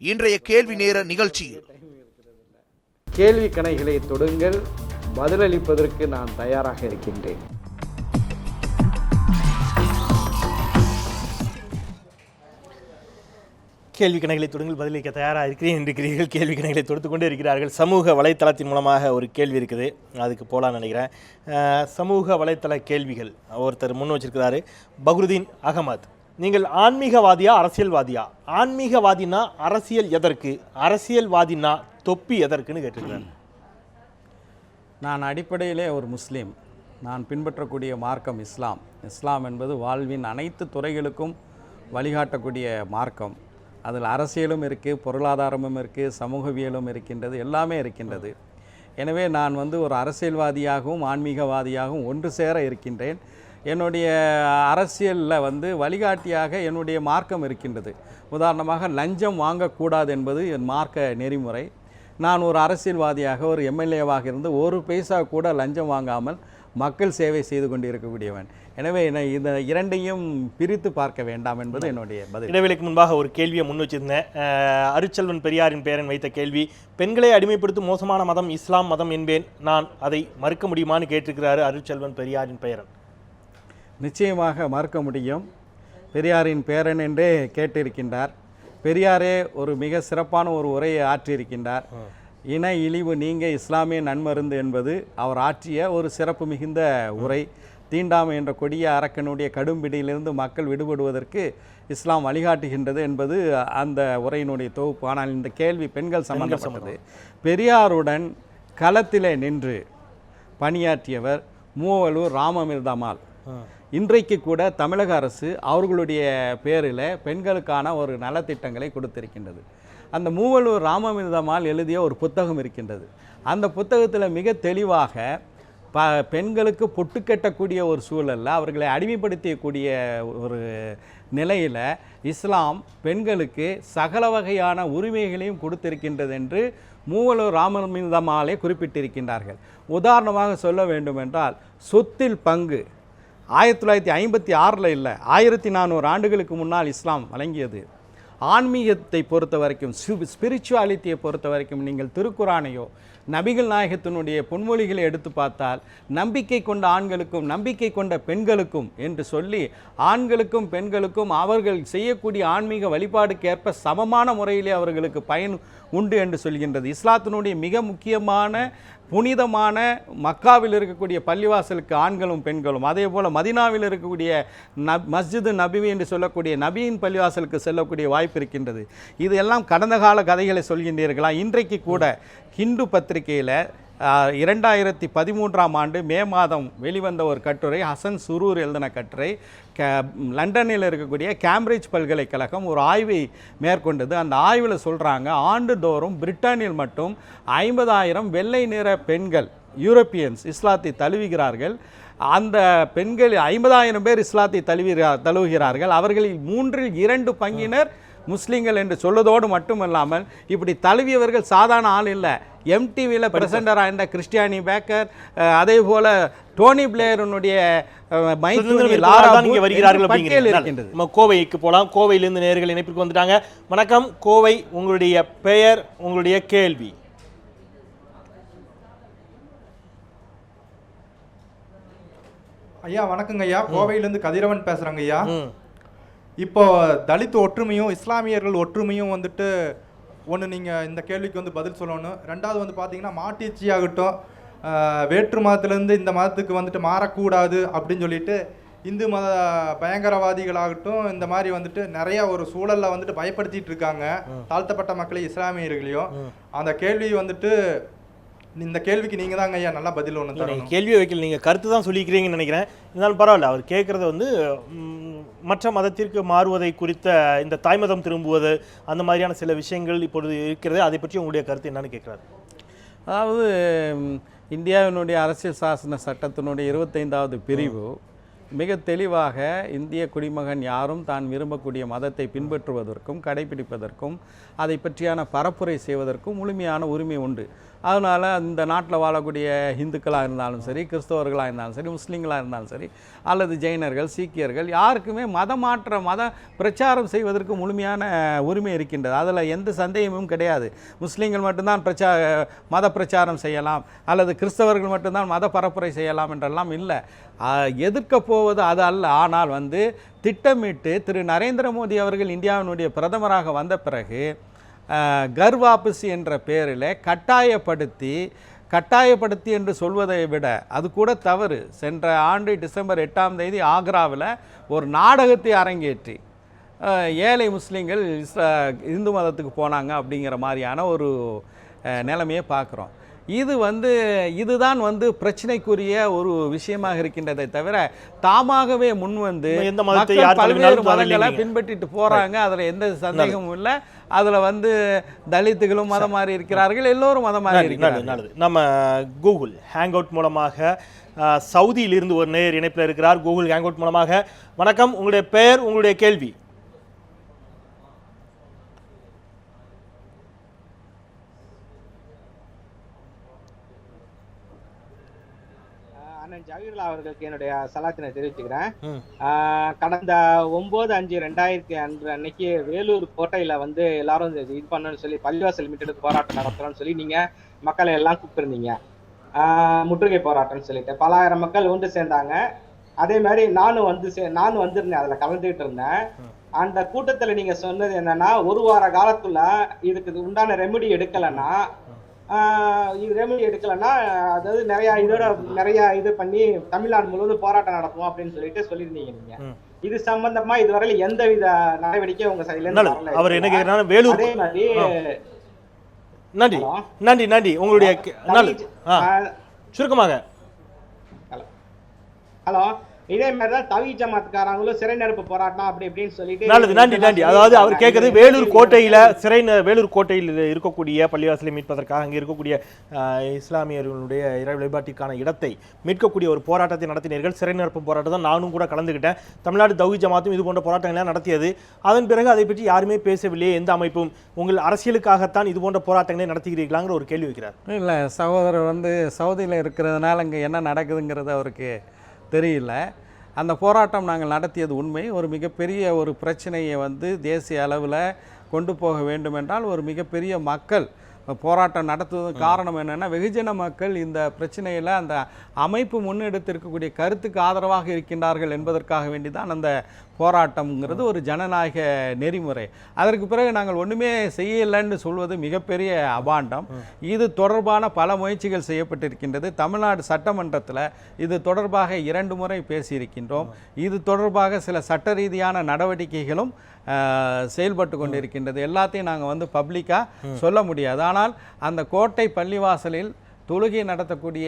இன்றைய கேள்வி நேர நிகழ்ச்சியில் கேள்வி கணைகளை தொடுங்கள், பதிலளிப்பதற்கு நான் தயாராக இருக்கின்றேன். கேள்வி கணைகளை தொடுங்கள், பதிலளிக்க தயாராக இருக்கிறீர்கள். கேள்வி கணைகளை தொடுத்து கொண்டே இருக்கிறார்கள். சமூக வலைத்தளத்தின் மூலமாக ஒரு கேள்வி இருக்குது, அதுக்கு போகலான்னு நினைக்கிறேன். சமூக வலைத்தள கேள்விகள் ஒருத்தர் முன் வச்சிருக்கிறாரு. பக்ருதீன் அகமது, நீங்கள் ஆன்மீகவாதியா அரசியல்வாதியா? ஆன்மீகவாதினா அரசியல் எதற்கு, அரசியல்வாதினா தொப்பி எதற்குன்னு கேட்டிருக்கிறார். நான் அடிப்படையிலே ஒரு முஸ்லீம். நான் பின்பற்றக்கூடிய மார்க்கம் இஸ்லாம். இஸ்லாம் என்பது வாழ்வின் அனைத்து துறைகளுக்கும் வழிகாட்டக்கூடிய மார்க்கம். அதில் அரசியலும் இருக்குது, பொருளாதாரமும் இருக்குது, சமூகவியலும் இருக்கின்றது, எல்லாமே இருக்கின்றது. எனவே நான் ஒரு அரசியல்வாதியாகவும் ஆன்மீகவாதியாகவும் ஒன்று சேர இருக்கின்றேன். என்னுடைய அரசியலில் வந்து வழிகாட்டியாக என்னுடைய மார்க்கம் இருக்கின்றது. உதாரணமாக லஞ்சம் வாங்கக்கூடாது என்பது என் மார்க்க நெறிமுறை. நான் ஒரு அரசியல்வாதியாக ஒரு எம்எல்ஏவாக இருந்து ஒரு பைசா கூட லஞ்சம் வாங்காமல் மக்கள் சேவை செய்து கொண்டு இருக்கக்கூடியவன். எனவே இந்த இரண்டையும் பிரித்து பார்க்க வேண்டாம் என்பது என்னுடைய பதில். இடைவெளிக்கு முன்பாக ஒரு கேள்வியை முன் வச்சிருந்தேன். அருட்செல்வன் பெரியாரின் பேரன் வைத்த கேள்வி, பெண்களை அடிமைப்படுத்தும் மோசமான மதம் இஸ்லாம் மதம் என்பேன், நான் அதை மறுக்க முடியுமான்னு கேட்டிருக்கிறாரு அருட்செல்வன் பெரியாரின் பேரன். நிச்சயமாக மறுக்க முடியும். பெரியாரின் பேரன் என்றே கேட்டிருக்கின்றார். பெரியாரே ஒரு மிக சிறப்பான ஒரு உரையை ஆற்றியிருக்கின்றார். இன இழிவு நீங்க இஸ்லாமிய நன்மருந்து என்பது அவர் ஆற்றிய ஒரு சிறப்பு மிகுந்த உரை. தீண்டாமை என்ற கொடிய அரக்கனுடைய கடும்பிடியிலிருந்து மக்கள் விடுபடுவதற்கு இஸ்லாம் வழிகாட்டுகின்றது என்பது அந்த உரையினுடைய தொகுப்பு. ஆனால் இந்த கேள்வி பெண்கள் சம்பந்தப்பட்டது. பெரியாருடன் களத்திலே நின்று பணியாற்றியவர் மூவலூர் ராமமிர்தமால். இன்றைக்கு கூட தமிழக அரசு அவர்களுடைய பேரில் பெண்களுக்கான ஒரு நலத்திட்டங்களை கொடுத்திருக்கின்றது. அந்த மூவலூர் ராமமிர்தமால் எழுதிய ஒரு புத்தகம் இருக்கின்றது. அந்த புத்தகத்தில் மிக தெளிவாக பெண்களுக்கு பொட்டு கட்டக்கூடிய ஒரு சூழலில் அவர்களை அடிமைப்படுத்தக்கூடிய ஒரு நிலையில் இஸ்லாம் பெண்களுக்கு சகல வகையான உரிமைகளையும் கொடுத்திருக்கின்றது என்று மூவலூர் ராமமிர்தமாலே குறிப்பிட்டிருக்கின்றார்கள். உதாரணமாக சொல்ல வேண்டுமென்றால் சொத்தில் பங்கு 1956 இல்லை, 1400 ஆண்டுகளுக்கு முன்னால் இஸ்லாம் வழங்கியது. ஆன்மீகத்தை பொறுத்த வரைக்கும், ஸ்பிரிச்சுவாலிட்டியை பொறுத்த வரைக்கும் நீங்கள் திருக்குரானையோ நபிகள் நாயகத்தினுடைய பொன்மொழிகளை எடுத்து பார்த்தால் நம்பிக்கை கொண்ட ஆண்களுக்கும் நம்பிக்கை கொண்ட பெண்களுக்கும் என்று சொல்லி ஆண்களுக்கும் பெண்களுக்கும் அவர்கள் செய்யக்கூடிய ஆன்மீக வழிபாடுக்கேற்ப சமமான முறையிலே அவர்களுக்கு பயன் உண்டு என்று சொல்கின்றது. இஸ்லாத்தினுடைய மிக முக்கியமான புனிதமான மக்காவில் இருக்கக்கூடிய பள்ளிவாசலுக்கு ஆண்களும் பெண்களும், அதே போல் மதினாவில் இருக்கக்கூடிய மஸ்ஜிது நபி என்று சொல்லக்கூடிய நபியின் பள்ளிவாசலுக்கு செல்லக்கூடிய வாய்ப்பு இருக்கின்றது. இது எல்லாம் கடந்த கால கதைகளை சொல்கின்றீர்களா? இன்றைக்கு கூட ஹிந்து பத்திரிகையில் 2013ஆம் ஆண்டு மே மாதம் வெளிவந்த ஒரு கட்டுரை, ஹசன் சுரூர் எழுதின கட்டுரை, லண்டனில் இருக்கக்கூடிய கேம்பிரிட்ஜ் பல்கலைக்கழகம் ஒரு ஆய்வை மேற்கொண்டது. அந்த ஆய்வில் சொல்கிறாங்க, ஆண்டுதோறும் பிரிட்டனில் மட்டும் 50,000 வெள்ளை நிற பெண்கள் யூரோப்பியன்ஸ் இஸ்லாத்தை தழுவுகிறார்கள். அந்த பெண்கள் 50,000 பேர் இஸ்லாத்தை தழுவுகிறார்கள். அவர்களில் 2/3 பங்கினர் முஸ்லீம்கள் என்று சொல்வதோடு மட்டுமல்லாமல் இப்படி தழுவியவர்கள் சாதாரண ஆள் இல்லை. எம்டிவியில் பிரசண்டராக இருந்த கிறிஸ்டியானி பேக்கர், அதே போல டோனி பிளேயருடைய கோவைக்கு போலாம். கோவையிலிருந்து நேயர்கள் இணைப்பிற்கு வந்துட்டாங்க. வணக்கம் கோவை, உங்களுடைய பெயர், உங்களுடைய கேள்வி. ஐயா வணக்கங்க ஐயா, கோவையிலேருந்து கதிரவன் பேசுகிறேங்க ஐயா. இப்போ தலித் ஒற்றுமையும் இஸ்லாமியர்கள் ஒற்றுமையும் வந்துட்டு ஒன்று நீங்கள் இந்த கேள்விக்கு வந்து பதில் சொல்லணும். ரெண்டாவது வந்து பார்த்தீங்கன்னா மாட்டிச்சி ஆகட்டும், வேற்று மதத்துலேருந்து இந்த மதத்துக்கு வந்துட்டு மாறக்கூடாது அப்படின்னு சொல்லிட்டு இந்து மத பயங்கரவாதிகளாகட்டும் இந்த மாதிரி வந்துட்டு நிறையா ஒரு சூழலில் வந்துட்டு பயப்படுத்திட்டு இருக்காங்க தாழ்த்தப்பட்ட மக்களை, இஸ்லாமியர்களையும். அந்த கேள்வி வந்துட்டு இந்த கேள்விக்கு நீங்கள் தாங்க ஐயா நல்லா பதில் ஒன்று தரணும். கேள்வி வைக்கல, நீங்கள் கருத்து தான் சொல்லிக்கிறீங்கன்னு நினைக்கிறேன். இருந்தாலும் பரவாயில்ல, அவர் கேட்குறது வந்து மற்ற மதத்திற்கு மாறுவதை குறித்த இந்த தாய்மதம் திரும்புவது அந்த மாதிரியான சில விஷயங்கள் இப்பொழுது இருக்கிறது. அதை பற்றி உங்களுடைய கருத்து என்னன்னு கேட்குறாரு. அதாவது இந்தியாவினுடைய அரசியல் சாசன சட்டத்தினுடைய 25வது பிரிவு மிக தெளிவாக இந்திய குடிமகன் யாரும் தான் விரும்பக்கூடிய மதத்தை பின்பற்றுவதற்கும் கடைபிடிப்பதற்கும் அதை பற்றியான பரப்புரை செய்வதற்கும் முழுமையான உரிமை உண்டு. அதனால் இந்த நாட்டில் வாழக்கூடிய இந்துக்களாக இருந்தாலும் சரி, கிறிஸ்தவர்களாக இருந்தாலும் சரி, முஸ்லீம்களாக இருந்தாலும் சரி, அல்லது ஜெயினர்கள், சீக்கியர்கள், யாருக்குமே மத பிரச்சாரம் செய்வதற்கு முழுமையான உரிமை இருக்கின்றது. அதில் எந்த சந்தேகமும் கிடையாது. முஸ்லீம்கள் மட்டும்தான் மத பிரச்சாரம் செய்யலாம் அல்லது கிறிஸ்தவர்கள் மட்டும்தான் மத பரப்புரை செய்யலாம் என்றெல்லாம் இல்லை. எதிர்க்க போவது அது அல்ல. ஆனால் வந்து திட்டமிட்டு திரு நரேந்திர மோடி அவர்கள் இந்தியாவினுடைய பிரதமராக வந்த பிறகு கர்வாபசி என்ற பெயரில் கட்டாயப்படுத்தி என்று சொல்வதை விட அது கூட தவறு. சென்ற ஆண்டு டிசம்பர் 8ஆம் தேதி ஆக்ராவில் ஒரு நாடகத்தை அரங்கேற்றி ஏழை முஸ்லீம்கள் இந்து மதத்துக்கு போனாங்க அப்படிங்கிற மாதிரியான ஒரு நிலைமையை பார்க்குறோம். இதுதான் பிரச்சனைக்குரிய ஒரு விஷயமாக இருக்கின்றதை தவிர தாமாகவே முன்வந்து பல்வேறு மதங்களை பின்பற்றிட்டு போறாங்க. அதுல எந்த சந்தேகமும் இல்லை. அதுல தலித்துகளும் மதம் மாறி இருக்கிறார்கள், எல்லோரும் மதம் மாறி இருக்கிறார்கள். நம்ம கூகுள் ஹேங் அவுட் மூலமாக சவுதியிலிருந்து ஒரு நேயர் இணைப்பில் இருக்கிறார் கூகுள் ஹேங்கவுட் மூலமாக. வணக்கம், உங்களுடைய பெயர், உங்களுடைய கேள்வி. அண்ணன் ஜவஹர்லால் அவர்களுக்கு என்னுடைய சலாத்தினை தெரிவிச்சுக்கிறேன். கடந்த 9/5/2000 அன்னைக்கு வேலூர் கோட்டையில வந்து எல்லாரும் இது பண்ணணும்னு சொல்லி பள்ளிவாசல் மீட்டெடுத்து போராட்டம் நடத்துறோம்னு சொல்லி நீங்க மக்களை எல்லாம் கூப்பிட்டுருந்தீங்க. முற்றுகை போராட்டம்னு சொல்லிட்டு பல ஆயிரம் மக்கள் ஒன்று சேர்ந்தாங்க. அதே மாதிரி நானும் வந்திருந்தேன், அதுல கலந்துகிட்டு இருந்தேன். அந்த கூட்டத்துல நீங்க சொன்னது என்னன்னா, ஒரு வார காலத்துல இதுக்கு உண்டான ரெமெடி எடுக்கலைன்னா அதாவது நிறைய இது பண்ணி தமிழ்நாடு முழுவதும் போராட்டம் நடக்கும் அப்படின்னு சொல்லியிருந்தீங்க. நீங்க இது சம்பந்தமா இதுவரையில எந்தவித நடவடிக்கை உங்க சைடுல அவர் என்ன கேக்குறாரு வேலூர். அதே மாதிரி நன்றி உங்களுடைய சுருக்கமாக. ஹலோ, இதே மாதிரிதான் தவி ஜமாத்காரங்களும் சிறை நெருப்பு போராட்டம் அப்படி இப்படின்னு சொல்லிட்டு நன்றி. அதாவது அவர் கேட்கறது வேலூர் கோட்டையில் இருக்கக்கூடிய பள்ளிவாசலை மீட்பதற்காக அங்கே இருக்கக்கூடிய இஸ்லாமியர்களுடைய இறை வழிபாட்டிற்கான இடத்தை மீட்கக்கூடிய ஒரு போராட்டத்தை நடத்தினீர்கள். சிறை நிரப்பு போராட்டம் தான் நானும் கூட கலந்துக்கிட்டேன். தமிழ்நாடு தௌஹீத் ஜமாத்தும் இது போன்ற போராட்டங்கள்லாம் நடத்தியது. அதன் பிறகு அதை பற்றி யாருமே பேசவில்லையே, எந்த அமைப்பும். உங்கள் அரசியலுக்காகத்தான் இது போன்ற போராட்டங்களை நடத்துகிறீர்களாங்கிற ஒரு கேள்வி வைக்கிறார். இல்லை, சகோதரர் வந்து சவுதியில் இருக்கிறதுனால இங்கே என்ன நடக்குதுங்கிறது அவருக்கு தெரியல. அந்த போராட்டம் நாங்கள் நடத்தியது உண்மை. ஒரு மிகப்பெரிய ஒரு பிரச்சனையை வந்து தேசிய அளவில் கொண்டு போக வேண்டுமென்றால் ஒரு மிகப்பெரிய மக்கள் போராட்டம் நடத்துவதற்கு காரணம் என்னென்னா, வெகுஜன மக்கள் இந்த பிரச்சனையில் அந்த அமைப்பு முன்னெடுத்திருக்கக்கூடிய கருத்துக்கு ஆதரவாக இருக்கின்றார்கள் என்பதற்காக வேண்டி தான் அந்த போராட்டம்ங்கிறது ஒரு ஜனநாயக நெறிமுறை. அதற்கு பிறகு நாங்கள் ஒன்றுமே செய்யலைன்னு சொல்வது மிகப்பெரிய அபாண்டம். இது தொடர்பான பல முயற்சிகள் செய்யப்பட்டிருக்கின்றது. தமிழ்நாடு சட்டமன்றத்தில் இது தொடர்பாக 2 முறை பேசியிருக்கின்றோம். இது தொடர்பாக சில சட்ட ரீதியான நடவடிக்கைகளும் செயல்பட்டு கொண்டிருக்கின்றது. எல்லாத்தையும் நாங்கள் வந்து பப்ளிக்காக சொல்ல முடியாது. ஆனால் அந்த கோட்டை பள்ளிவாசலில் தொழுகை நடத்தக்கூடிய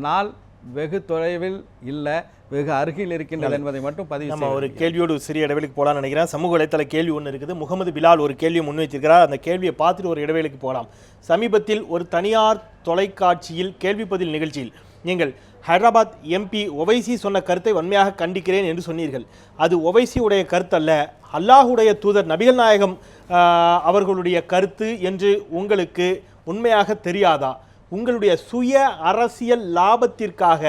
நாள் வெகு தொலைவில் இல்லை, வெகு அருகில் இருக்கின்றது என்பதை மட்டும் பதிவு. நம்ம ஒரு கேள்வியோடு சிறிய இடைவெளிக்கு போகலாம்னு நினைக்கிறேன். சமூக வலைத்தள கேள்வி ஒன்று இருக்குது. முகமது பிலால் ஒரு கேள்வியை முன்வைத்திருக்கிறார். அந்த கேள்வியை பார்த்துட்டு ஒரு இடைவெளிக்கு போகலாம். சமீபத்தில் ஒரு தனியார் தொலைக்காட்சியில் கேள்வி பதில் நிகழ்ச்சியில் நீங்கள் ஹைதராபாத் எம்பி ஒவைசி சொன்ன கருத்தை வன்மையாக கண்டிக்கிறேன் என்று சொன்னீர்கள். அது ஒவைசி உடைய கருத்தல்ல, அல்லாஹுடைய தூதர் நபிகள் நாயகம் அவர்களுடைய கருத்து என்று உங்களுக்கு உண்மையாக தெரியாதா? உங்களுடைய சுய அரசியல் லாபத்திற்காக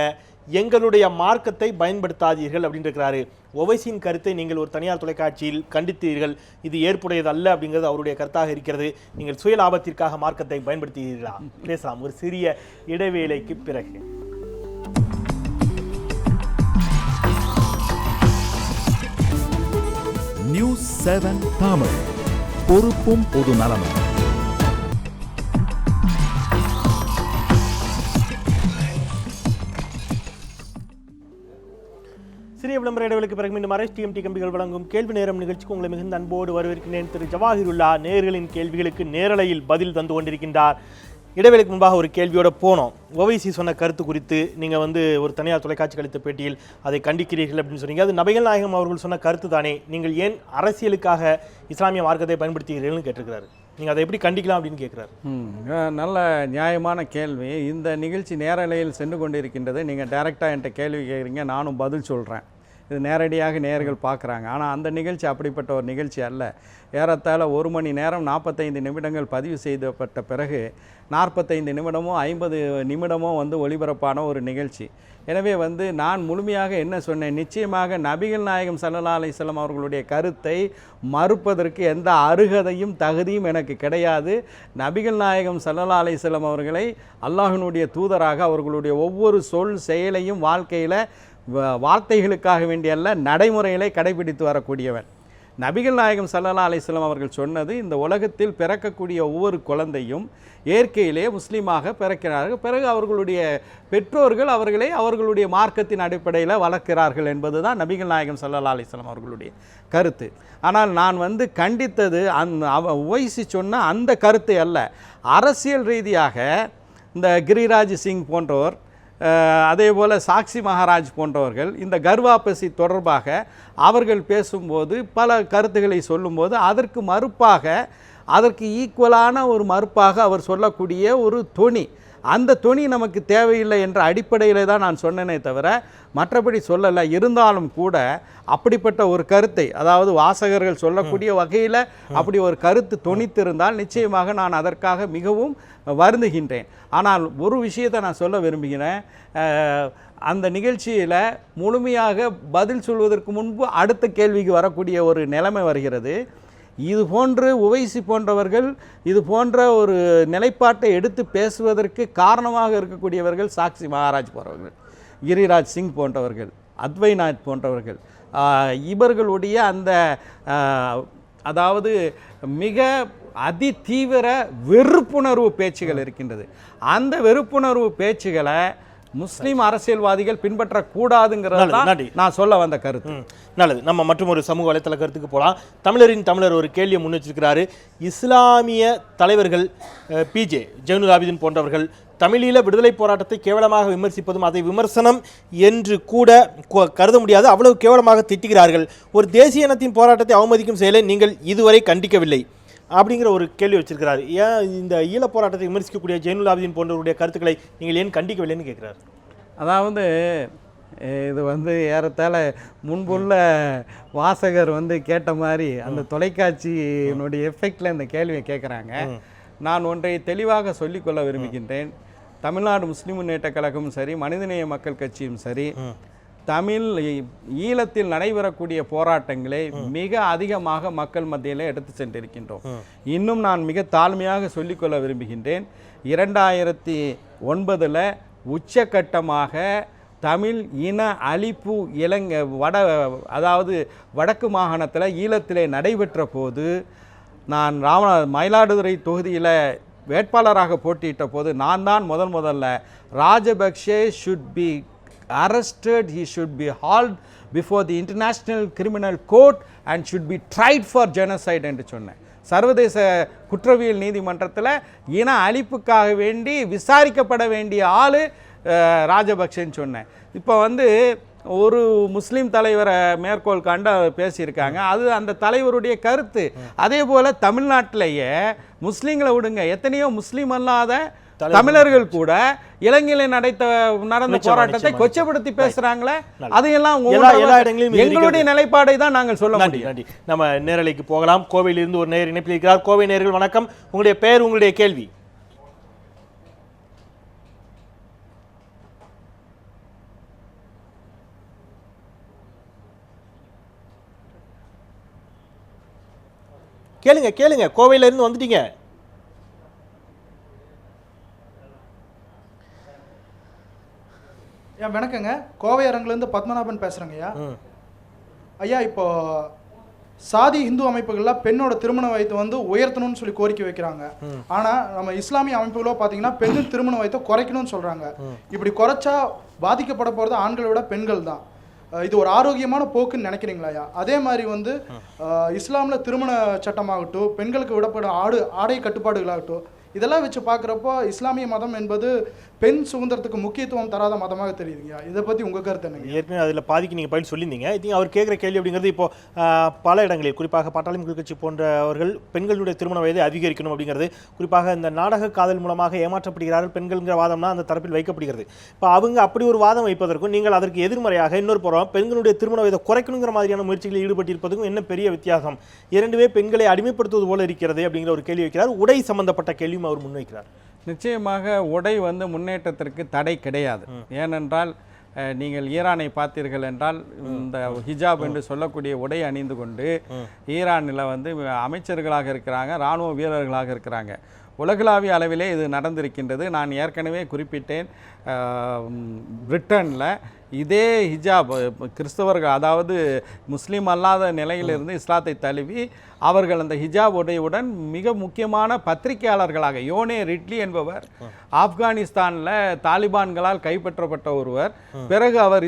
எங்களுடைய மார்க்கத்தை பயன்படுத்தாதீர்கள் அப்படின்னு இருக்கிறாரு. ஒவைசியின் கருத்தை நீங்கள் ஒரு தனியார் தொலைக்காட்சியில் கண்டித்தீர்கள். இது ஏற்புடையது அல்ல அப்படிங்கிறது அவருடைய கருத்தாக இருக்கிறது. நீங்கள் சுய லாபத்திற்காக மார்க்கத்தை பயன்படுத்துகிறீர்களா? பேசலாம் ஒரு சிறிய இடைவேளைக்கு பிறகு. நியூஸ் 7 தமிழ், பொறுப்பும் பொது நலமும். சிறிய விளம்பர இடைவெளிக்கு பிறகு மீண்டும் டிஎம்டி கம்பிகள் வழங்கும் கேள்வி நேரம் நிகழ்ச்சிக்கு உங்களை மிகுந்த அன்போடு வரவேற்கிறேன். திரு ஜவாஹிருல்லா நேயர்களின் கேள்விகளுக்கு நேரலையில் பதில் தந்து கொண்டிருக்கின்றார். இடைவெளிக்கு முன்பாக ஒரு கேள்வியோட போனோம். ஒவைசி சொன்ன கருத்து குறித்து நீங்கள் வந்து ஒரு தனியார் தொலைக்காட்சி அளித்த பேட்டியில் அதை கண்டிக்கிறீர்கள் அப்படின்னு சொன்னீங்க. அது நபிகள் நாயகம் அவர்கள் சொன்ன கருத்து தானே, நீங்கள் ஏன் அரசியலுக்காக இஸ்லாமிய மார்க்கத்தை பயன்படுத்துகிறீர்கள்னு கேட்டிருக்கிறாரு. நீங்கள் அதை எப்படி கண்டிக்கலாம் அப்படின்னு கேட்குறாரு. நல்ல நியாயமான கேள்வி. இந்த நிகழ்ச்சி நேரலையில் சென்று கொண்டிருக்கின்றது. நீங்கள் டைரெக்டாக என்கிட்ட கேள்வி கேட்குறீங்க, நானும் பதில் சொல்கிறேன். இது நேரடியாக நேயர்கள் பார்க்குறாங்க. ஆனால் அந்த நிகழ்ச்சி அப்படிப்பட்ட ஒரு நிகழ்ச்சி அல்ல. ஏறத்தாழ 1 மணி நேரம் 45 நிமிடங்கள் பதிவு செய்யப்பட்ட பிறகு 45 நிமிடமோ 50 நிமிடமோ வந்து ஒளிபரப்பான ஒரு நிகழ்ச்சி. எனவே வந்து நான் முழுமையாக என்ன சொன்னேன், நிச்சயமாக நபிகள் நாயகம் ஸல்லல்லாஹு அலைஹி வஸல்லம் அவர்களுடைய கருத்தை மறுப்பதற்கு எந்த அருகதையும் தகுதியும் எனக்கு கிடையாது. நபிகள் நாயகம் ஸல்லல்லாஹு அலைஹி வஸல்லம் அவர்களை அல்லாஹ்வினுடைய தூதராக அவர்களுடைய ஒவ்வொரு சொல் செயலையும் வாழ்க்கையில் வார்த்தைகளுக்காக வேண்டியல்ல நடைமுறைகளை கடைபிடித்து வரக்கூடியவன். நபிகள் நாயகம் ஸல்லல்லாஹு அலைஹி வஸல்லம் அவர்கள் சொன்னது, இந்த உலகத்தில் பிறக்கக்கூடிய ஒவ்வொரு குழந்தையும் இயற்கையிலே முஸ்லீமாக பிறக்கிறார்கள். பிறகு அவர்களுடைய பெற்றோர்கள் அவர்களை அவர்களுடைய மார்க்கத்தின் அடிப்படையில் வளர்க்கிறார்கள் என்பது தான் நபிகள் நாயகம் ஸல்லல்லாஹு அலைஹி வஸல்லம் அவர்களுடைய கருத்து. ஆனால் நான் வந்து கண்டித்தது ஒவைசி சொன்ன அந்த கருத்தை அல்ல. அரசியல் ரீதியாக இந்த கிரிராஜ் சிங் போன்றவர், அதே போல் சாக்சி மகாராஜ் போன்றவர்கள் இந்த கர்வாபசி தொடர்பாக அவர்கள் பேசும்போது பல கருத்துக்களை சொல்லும்போது அதற்கு மறுப்பாக, அதற்கு ஈக்குவலான ஒரு மறுப்பாக அவர் சொல்லக்கூடிய ஒரு தொனி, அந்த துணி நமக்கு தேவையில்லை என்ற அடிப்படையில் தான் நான் சொன்னேனே தவிர மற்றபடி சொல்லலை. இருந்தாலும் கூட அப்படிப்பட்ட ஒரு கருத்தை, அதாவது வாசகர்கள் சொல்லக்கூடிய வகையில் அப்படி ஒரு கருத்து தொனித்திருந்தால் நிச்சயமாக நான் அதற்காக மிகவும் வருந்துகின்றேன். ஆனால் ஒரு விஷயத்தை நான் சொல்ல விரும்புகிறேன். அந்த நிகழ்ச்சியில் முழுமையாக பதில் சொல்வதற்கு முன்பு அடுத்த கேள்விக்கு வரக்கூடிய ஒரு நிலைமை வருகிறது. இது போன்று உவைசி போன்றவர்கள் இது போன்ற ஒரு நிலைப்பாட்டை எடுத்து பேசுவதற்கு காரணமாக இருக்கக்கூடியவர்கள் சாக்ஷி மகாராஜ் போன்றவர்கள், கிரிராஜ் சிங் போன்றவர்கள், அத்வைநாத் போன்றவர்கள். இவர்களுடைய அந்த அதாவது மிக அதிதீவிர வெறுப்புணர்வு பேச்சுகள் இருக்கின்றது. அந்த வெறுப்புணர்வு பேச்சுகளை முஸ்லீம் அரசியல்வாதிகள் பின்பற்றக்கூடாதுங்கிறத நான் சொல்ல வந்த கருத்து. நல்லது. நம்ம மற்றும் ஒரு சமூக வலைத்தள கருத்துக்கு போகலாம். தமிழர் ஒரு கேள்வியை முன் வச்சிருக்கிறாரு. இஸ்லாமிய தலைவர்கள் பிஜே ஜைனுல் ஆபிதீன் போன்றவர்கள் தமிழீழ விடுதலை போராட்டத்தை கேவலமாக விமர்சிப்பதும் அதை விமர்சனம் என்று கூட கருத முடியாது, அவ்வளவு கேவலமாக திட்டுகிறார்கள். ஒரு தேசிய இனத்தின் போராட்டத்தை அவமதிக்கும் செயலை நீங்கள் இதுவரை கண்டிக்கவில்லை அப்படிங்கிற ஒரு கேள்வி வச்சிருக்கிறார். ஏன் இந்த ஈழ போராட்டத்தை விமர்சிக்கக்கூடிய ஜைனுல் ஆபிதீன் போன்றவருடைய கருத்துக்களை நீங்கள் ஏன் கண்டிக்கவில்லைன்னு கேட்குறாரு. அதாவது இது ஏறத்தாழ முன்புள்ள வாசகர் கேட்ட மாதிரி அந்த தொலைக்காட்சியினுடைய எஃபெக்டில் இந்த கேள்வியை கேட்குறாங்க. நான் ஒன்றை தெளிவாக சொல்லிக்கொள்ள விரும்புகின்றேன். தமிழ்நாடு முஸ்லிம் முன்னேற்ற கழகமும் சரி, மனிதநேய மக்கள் கட்சியும் சரி, ஈழத்தில் நடைபெறக்கூடிய போராட்டங்களை மிக அதிகமாக மக்கள் மத்தியில் எடுத்து சென்றிருக்கின்றோம். இன்னும் நான் மிக தாழ்மையாக சொல்லிக்கொள்ள விரும்புகின்றேன். 2009 உச்சகட்டமாக தமிழ் இன அழிப்பு அதாவது வடக்கு மாகாணத்தில் ஈழத்திலே நடைபெற்ற போது நான் மயிலாடுதுறை தொகுதியில் வேட்பாளராக போட்டியிட்ட போது நான் தான் முதல்ல Rajapaksa should be arrested, he should be hauled before the International Criminal Court and should be tried for genocide என்று சொன்னேன். சர்வதேச குற்றவியல் நீதிமன்றத்தில் இன அழிப்புக்காக வேண்டி விசாரிக்கப்பட வேண்டிய ஆள் ராஜபக்ஷன்னு சொன்னேன். இப்போ ஒரு முஸ்லீம் தலைவரை மேற்கோள் கண்டு பேசியிருக்காங்க. அது அந்த தலைவருடைய கருத்து. அதே போல் தமிழ்நாட்டிலேயே முஸ்லீம்களை விடுங்க, எத்தனையோ முஸ்லீம் அல்லாத தமிழர்கள் கூட இலங்கையில் நடந்த போராட்டத்தை கொச்சப்படுத்தி பேசுறாங்களே, அதையெல்லாம் எங்களுடைய நிலைப்பாடை தான் நாங்கள் சொல்ல முடியும். நம்ம நேரலைக்கு போகலாம். கோவையிலிருந்து ஒரு நேர் இணைப்பில் இருக்கிறார். கோவை நேயர்கள் வணக்கம். உங்களுடைய பெயர், உங்களுடைய கேள்வி. கேளுங்க. கோவையில இருந்து வந்துட்டீங்க. வணக்கங்க. கோவை அரங்கிலேருந்து பத்மநாபன் பேசுகிறேங்க ஐயா. ஐயா, இப்போ சாதி இந்து அமைப்புகள்லாம் பெண்ணோட திருமண வயதை உயர்த்தணும்னு சொல்லி கோரிக்கை வைக்கிறாங்க. ஆனால் நம்ம இஸ்லாமிய அமைப்புகளோ பார்த்தீங்கன்னா பெண்ணின் திருமண வயதை குறைக்கணும்னு சொல்கிறாங்க. இப்படி குறைச்சா பாதிக்கப்பட போகிறது ஆண்களை விட பெண்கள் தான். இது ஒரு ஆரோக்கியமான போக்குன்னு நினைக்கிறீங்களா ஐயா? அதே மாதிரி இஸ்லாமில் திருமண சட்டமாகட்டும், பெண்களுக்கு விடப்படும் ஆடை கட்டுப்பாடுகளாகட்டும், இதெல்லாம் வச்சு பார்க்குறப்போ இஸ்லாமிய மதம் என்பது பெண் சுதந்திரத்துக்கு முக்கியத்துவம் தராத மதமாக தெரியுதுங்க. இதை பற்றி உங்கள் கருத்து என்னங்க? ஏற்கனவே அதில் பாதிக்கு நீங்கள் பதில் சொல்லியிருந்தீங்க. ஐ திங்க் அவர் கேட்குற கேள்வி அப்படிங்கிறது இப்போ பல இடங்களில், குறிப்பாக பாட்டாளி மக்கள் கட்சி போன்றவர்கள் பெண்களுடைய திருமண வயதை அதிகரிக்கணும் அப்படிங்கிறது, குறிப்பாக இந்த நாடக காதல் மூலமாக ஏமாற்றப்படுகிறார்கள் பெண்கள்ங்கிற வாதம்னா அந்த தரப்பில் வைக்கப்படுகிறது. இப்போ அவங்க அப்படி ஒரு வாதம் வைப்பதற்கும் நீங்கள் அதற்கு எதிர்மறையாக இன்னொரு புறம் பெண்களுடைய திருமண வயதை குறைக்கணுங்கிற மாதிரியான முயற்சிகளில் ஈடுபட்டிருப்பதுக்கும் என்ன பெரிய வித்தியாசம்? இரண்டுமே பெண்களை அடிமைப்படுத்துவது போல இருக்கிறது அப்படிங்கிற ஒரு கேள்வி வைக்கிறார். உடை சம்பந்தப்பட்ட கேள்வியும் அவர் முன்வைக்கிறார். நிச்சயமாக உடை முன்னேற்றத்திற்கு தடை கிடையாது. ஏனென்றால் நீங்கள் ஈரானை பார்த்தீர்கள் என்றால் இந்த ஹிஜாப் என்று சொல்லக்கூடிய உடை அணிந்து கொண்டு ஈரானில் அமைச்சர்களாக இருக்கிறாங்க, இராணுவ வீரர்களாக இருக்கிறாங்க. உலகளாவிய அளவிலே இது நடந்திருக்கின்றது. நான் ஏற்கனவே குறிப்பிட்டேன், பிரிட்டனில் இதே ஹிஜாப் கிறிஸ்தவர்கள், அதாவது முஸ்லீம் அல்லாத நிலையிலிருந்து இஸ்லாத்தை தழுவி அவர்கள் அந்த ஹிஜாப் உடையுடன் மிக முக்கியமான பத்திரிகையாளர்களாக, யோனே ரிட்லி என்பவர் ஆப்கானிஸ்தானில் தாலிபான்களால் கைப்பற்றப்பட்ட ஒருவர், பிறகு அவர்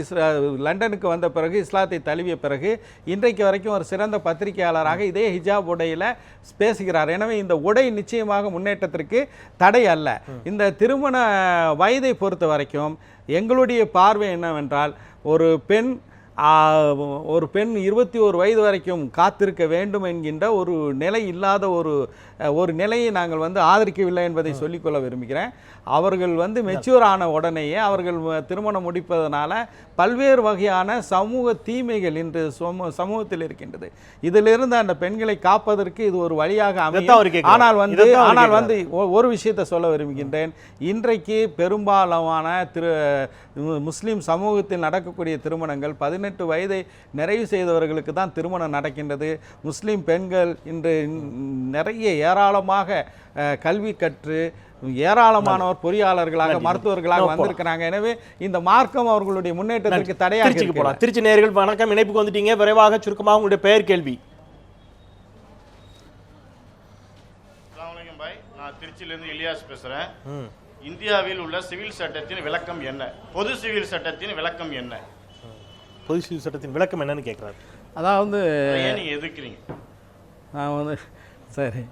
லண்டனுக்கு வந்த பிறகு இஸ்லாத்தை தழுவிய பிறகு இன்றைக்கு வரைக்கும் ஒரு சிறந்த பத்திரிகையாளராக இதே ஹிஜாப் உடையில் பேசுகிறார். எனவே இந்த உடை நிச்சயமாக முன்னேற்றத்திற்கு தடை அல்ல. இந்த திருமண வயதை பொறுத்த வரைக்கும் எங்களுடைய பார்வை என்னவென்றால், ஒரு பெண் ஒரு பெண் 21 வயது வரைக்கும் காத்திருக்க வேண்டும் என்கின்ற ஒரு நிலை இல்லாத ஒரு நிலையை நாங்கள் வந்து ஆதரிக்கவில்லை என்பதை சொல்லிக்கொள்ள விரும்புகிறேன். அவர்கள் வந்து மெச்சூர் ஆன உடனேயே அவர்கள் திருமணம் முடிப்பதனால பல்வேறு வகையான சமூக தீமைகள் இன்று சமூகத்தில் இருக்கின்றது. இதிலிருந்து அந்த பெண்களை காப்பதற்கு இது ஒரு வழியாக அமையும். ஆனால் வந்து ஒரு விஷயத்தை சொல்ல விரும்புகின்றேன். இன்றைக்கு பெரும்பாலான முஸ்லீம் சமூகத்தில் நடக்கக்கூடிய திருமணங்கள் 18 வயதை நிறைவு செய்தவர்களுக்கு தான் திருமணம் நடக்கின்றது. முஸ்லீம் பெண்கள் இன்று நிறைய ஏராளமாக கல்வி கற்று ஏராளமானவர் பொறியாளர்களாக மருத்துவர்களாக வந்திருக்கிறாங்க. எனவே இந்த மார்க்கம் அவர்களுடைய முன்னேற்றத்திற்கு தடையாக போலாம். திருச்சி நேயர்கள் வணக்கம், இணைப்புக்கு வந்துட்டீங்க. விரைவாக சுருக்கமாக உங்களுடைய பெயர் கேள்வி. நான் திருச்சியிலிருந்து இலியாஸ் பேசுறேன். இந்தியாவில் உள்ள சிவில் சட்டத்தின் விளக்கம் என்ன? பொது சிவில் சட்டத்தின் விளக்கம் என்ன? பொது சிவில் சட்டத்தின் விளக்கம் என்னன்னு கேட்குறாரு. அதாவது நீங்கள் எதிர்க்கிறீங்க? நான் வந்து சரி,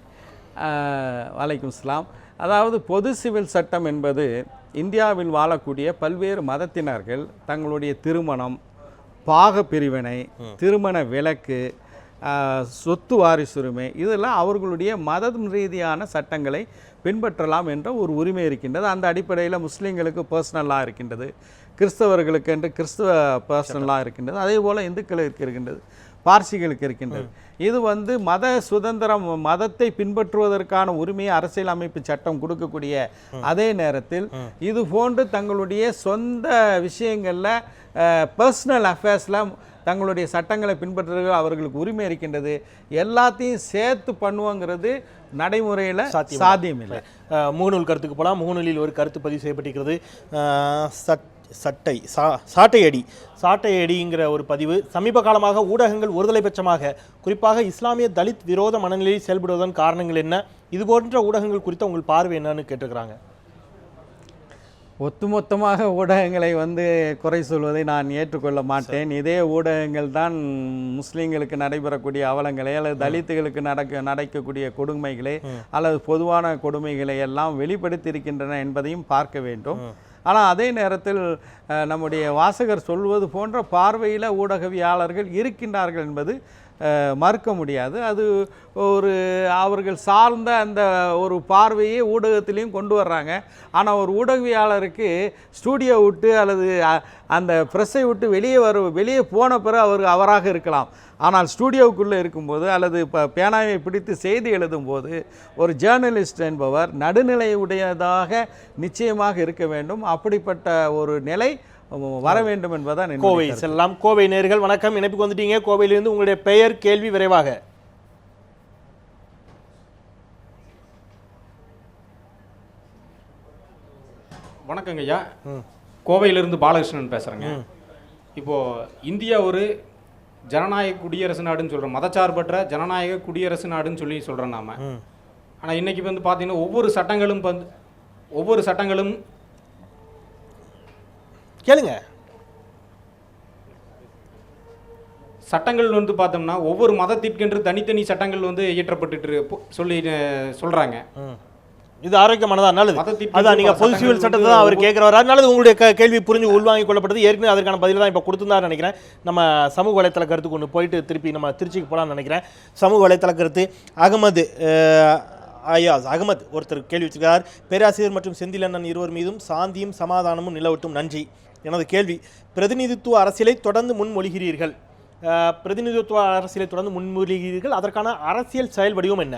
வலைக்கும் இஸ்லாம். அதாவது பொது சிவில் சட்டம் என்பது இந்தியாவில் வாழக்கூடிய பல்வேறு மதத்தினர்கள் தங்களுடைய திருமணம், பாக பிரிவினை, திருமண விலக்கு, சொத்து வாரிசுரிமை இதெல்லாம் அவர்களுடைய மதம் ரீதியான சட்டங்களை பின்பற்றலாம் என்ற ஒரு உரிமை இருக்கின்றது. அந்த அடிப்படையில் முஸ்லீம்களுக்கு பர்சனலாக இருக்கின்றது, கிறிஸ்தவர்களுக்கு என்று கிறிஸ்தவ பர்சனலாக இருக்கின்றது, அதே போல் இந்துக்களுக்கு இருக்கின்றது, பார்சிகளுக்கு இருக்கின்றது. இது வந்து மத சுதந்திரம், மதத்தை பின்பற்றுவதற்கான உரிமையை அரசியல் அமைப்பு சட்டம் கொடுக்கக்கூடிய அதே நேரத்தில் இது போன்று தங்களுடைய சொந்த விஷயங்களில் பர்சனல் அஃபேர்ஸில் தங்களுடைய சட்டங்களை பின்பற்றுவது அவர்களுக்கு உரிமை இருக்கின்றது. எல்லாத்தையும் சேர்த்து பண்ணுவோங்கிறது நடைமுறையில் சாத்தியம் இல்லை. முகநூல் கருத்துக்கு போகலாம். முகநூலில் ஒரு கருத்து பதிவு செய்யப்பட்டிருக்கிறது. சாட்டை அடிங்கிற ஒரு பதிவு. சமீப காலமாக ஊடகங்கள் ஒருதலை பட்சமாக குறிப்பாக இஸ்லாமிய தலித் விரோத மனநிலையில் செயல்படுவதன் காரணங்கள் என்ன? இது போன்ற ஊடகங்கள் குறித்த உங்கள் பார்வை என்னன்னு கேட்டுக்கிறாங்க. ஒட்டுமொத்தமாக ஊடகங்களை வந்து குறை சொல்வதை நான் ஏற்றுக்கொள்ள மாட்டேன். இதே ஊடகங்கள் தான் முஸ்லீம்களுக்கு நடைபெறக்கூடிய அவலங்களை அல்லது தலித்துகளுக்கு நடக்கக்கூடிய கொடுமைகளை அல்லது பொதுவான கொடுமைகளை எல்லாம் வெளிப்படுத்தி இருக்கின்றன என்பதையும் பார்க்க வேண்டும். ஆனால் அதே நேரத்தில் நம்முடைய வாசகர் சொல்வது போன்ற பார்வையில் ஊடகவியாளர்கள் இருக்கின்றார்கள் என்பது மறுக்க முடியாது. அது ஒரு அவர்கள் சார்ந்த அந்த ஒரு பார்வையை ஊடகத்திலையும் கொண்டு வர்றாங்க. ஆனால் ஒரு ஊடகவியாளருக்கு ஸ்டூடியோ விட்டு அல்லது அந்த ப்ரெஸ்ஸை விட்டு வெளியே போன பிறகு அவராக இருக்கலாம். ஆனால் ஸ்டூடியோவுக்குள்ளே இருக்கும்போது அல்லது இப்போ பேனாவை பிடித்து செய்தி எழுதும்போது ஒரு ஜேர்னலிஸ்ட் என்பவர் நடுநிலை உடையதாக நிச்சயமாக இருக்க வேண்டும். அப்படிப்பட்ட ஒரு நிலை வர வேண்டும் என்பதான். கோவை செல்லாம். கோவை நேயர்கள் வணக்கம், இணைப்புக்கு வந்துட்டீங்க. கோவையிலிருந்து உங்களுடைய பெயர் கேள்வி விரைவாக. வணக்கங்க ஐயா, கோவையிலிருந்து பாலகிருஷ்ணன் பேசுகிறேங்க. இப்போது இந்தியா ஒரு ஜனநாயக குடியரசு நாடுன்னு சொல்கிறோம், மதச்சார்பற்ற ஜனநாயக குடியரசு நாடுன்னு சொல்கிறோம் நாம். ஆனால் இன்றைக்கி வந்து பார்த்திங்கன்னா ஒவ்வொரு சட்டங்களும் கேளுங்க. சட்டங்கள் வந்து பார்த்தோம்னா ஒவ்வொரு மதத்திற்கென்று தனித்தனி சட்டங்கள் வந்து இயற்றப்பட்டு சொல்கிறாங்க. இது ஆரோக்கியமானதா? நல்லது. அதான் நீங்கள் பொது சிவில் சட்டத்தை தான் அவர் கேட்குறாரு. நல்லது, உங்களுடைய கேள்வி புரிஞ்சு உள்வாங்கிக் கொள்ளப்பட்டது. ஏற்கனவே அதற்கான பதில் தான் இப்போ கொடுத்துருந்தாருன்னு நினைக்கிறேன். நம்ம சமூக வலைத்தள கருத்து கொண்டு போயிட்டு திருப்பி நம்ம திருச்சிக்கு போகலான்னு நினைக்கிறேன். சமூக வலைத்தள கருத்து அகமது ஒருத்தர் கேள்வி வச்சிருக்கார். பேராசிரியர் மற்றும் செந்திலண்ணன் இருவர் மீதும் சாந்தியும் சமாதானமும் நிலவட்டும், நன்றி. எனது கேள்வி, பிரதிநிதித்துவ அரசியலை தொடர்ந்து முன்மொழிகிறீர்கள். அதற்கான அரசியல் செயல் வடிவம் என்ன?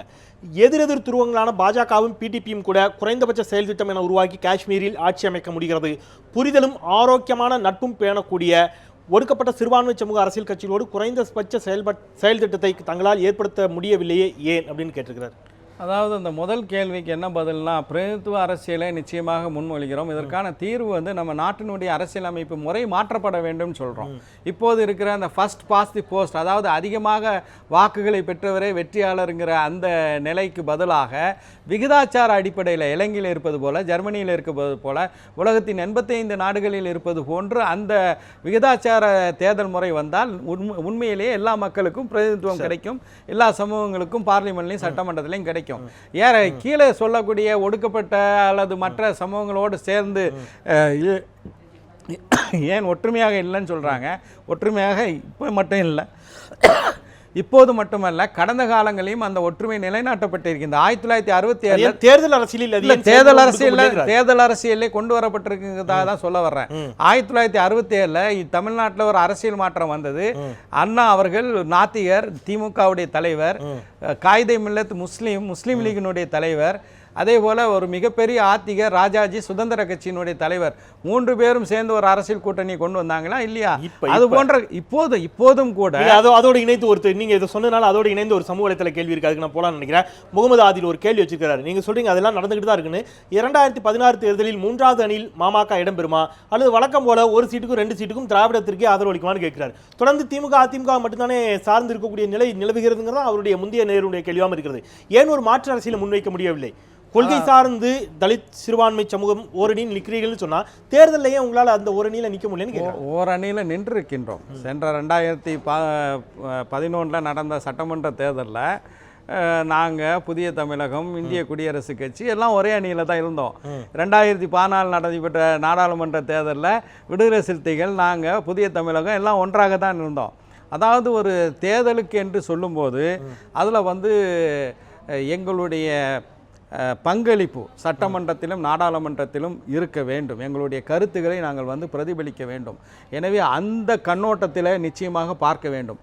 எதிரெதிர் துருவங்களான பாஜகவும் பிடிபியும் கூட குறைந்தபட்ச செயல் திட்டம் என உருவாக்கி காஷ்மீரில் ஆட்சி அமைக்க முடிகிறது. புரிதலும் ஆரோக்கியமான நட்பும் பேணக்கூடிய ஒடுக்கப்பட்ட சிறுபான்மை சமூக அரசியல் கட்சிகளோடு குறைந்தபட்ச செயல் திட்டத்தை தங்களால் ஏற்படுத்த முடியவில்லையே, ஏன் அப்படின்னு கேட்டிருக்கிறார். அதாவது அந்த முதல் கேள்விக்கு என்ன பதில்னா, பிரதிநிதித்துவ அரசியலை நிச்சயமாக முன்மொழிகிறோம். இதற்கான தீர்வு வந்து நம்ம நாட்டினுடைய அரசியலமைப்பு முறை மாற்றப்பட வேண்டும் சொல்கிறோம். இப்போது இருக்கிற அந்த ஃபர்ஸ்ட் பாஸ்ட் தி போஸ்ட், அதாவது அதிகமாக வாக்குகளை பெற்றவரே வெற்றியாளருங்கிற அந்த நிலைக்கு பதிலாக விகிதாச்சார அடிப்படையில் இலங்கையில் இருப்பது போல, ஜெர்மனியில் இருப்பது போல, உலகத்தின் 85 நாடுகளில் இருப்பது போன்று அந்த விகிதாச்சார தேர்தல் முறை வந்தால் உண்மையிலேயே எல்லா மக்களுக்கும் பிரதிநிதித்துவம் கிடைக்கும், எல்லா சமூகங்களுக்கும் பார்லிமெண்ட்லையும் சட்டமன்றத்திலையும் கிடைக்கும். கீழே சொல்லக்கூடிய ஒடுக்கப்பட்ட அல்லது மற்ற சமூகங்களோடு சேர்ந்து ஏன் ஒற்றுமையாக இல்லைன்னு சொல்கிறாங்க? ஒற்றுமையாக இப்போ மட்டும் இல்லை, இப்போது மட்டுமல்ல, கடந்த காலங்களிலும் அந்த ஒற்றுமை நிலைநாட்டப்பட்டிருக்கின்ற 1967 தேர்தல் அரசியலில் தேர்தல் அரசியலே கொண்டு வரப்பட்டிருக்கிறதாக தான் சொல்ல வர்றேன். 1967 தமிழ்நாட்டில் ஒரு அரசியல் மாற்றம் வந்தது. அண்ணா அவர்கள் நாத்திகர், திமுகவுடைய தலைவர், காயிதே மில்லத் முஸ்லீம் லீகினுடைய தலைவர், அதே போல ஒரு மிகப்பெரிய ஆத்திக ராஜாஜி சுதந்திர கட்சியினுடைய தலைவர், 3 பேரும் சேர்ந்து ஒரு அரசியல் கூட்டணியை கொண்டு வந்தாங்களா இல்லையா? அது போன்ற இப்போதும் கூட அதோட இணைந்து நீங்க இதை சொன்னதுனால அதோட இணைந்து ஒரு சமூக வலைத்தள கேள்வி இருக்கு, அதுக்கு நான் போலான்னு நினைக்கிறேன். முகமது ஆதில் ஒரு கேள்வி வச்சிருக்காரு. நீங்க சொல்றீங்க அதெல்லாம் நடந்துகிட்டு தான் இருக்குன்னு. 2016 தேர்தலில் 3வது அணியில் மாமக இடம்பெறுமா அல்லது வழக்கம் போல ஒரு சீட்டுக்கும் 2 சீட்டுக்கும் திராவிடத்திற்கே ஆதரவளிக்குமான்னு கேட்கிறார். தொடர்ந்து திமுக அதிமுக மட்டும்தானே சார்ந்து இருக்கக்கூடிய நிலை நிலவுகிறதுங்கிறதா அவருடைய முந்தைய நேருடைய கேள்வியாகவும் இருக்கிறது. ஏன் ஒரு மாற்று அரசியலை முன்வைக்க முடியவில்லை? கொள்கை சார்ந்து தலித் சிறுபான்மை சமூகம் ஓரணியில் நிற்கிறீர்கள்னு சொன்னா தேர்தலையே உங்களால் அந்த ஓரணியில நிற்க முடியலன்னு ஓரணியில் நின்று இருக்கின்றோம். சென்ற 2011 நடந்த சட்டமன்ற தேர்தலில் நாங்கள் புதிய தமிழகம், இந்திய குடியரசு கட்சி எல்லாம் ஒரே அணியில் தான் இருந்தோம். 2014 நடைபெற்ற நாடாளுமன்ற தேர்தலில் விடுதலை சிறுத்தைகள், நாங்கள் புதிய தமிழகம் எல்லாம் ஒன்றாக தான் இருந்தோம். அதாவது ஒரு தேர்தலுக்கு என்று சொல்லும்போது அதில் எங்களுடைய பங்களிப்பு சட்டமன்றத்திலும் நாடாளுமன்றத்திலும் இருக்க வேண்டும். எங்களுடைய கருத்துக்களை நாங்கள் பிரதிபலிக்க வேண்டும். எனவே அந்த கண்ணோட்டத்தில் நிச்சயமாக பார்க்க வேண்டும்.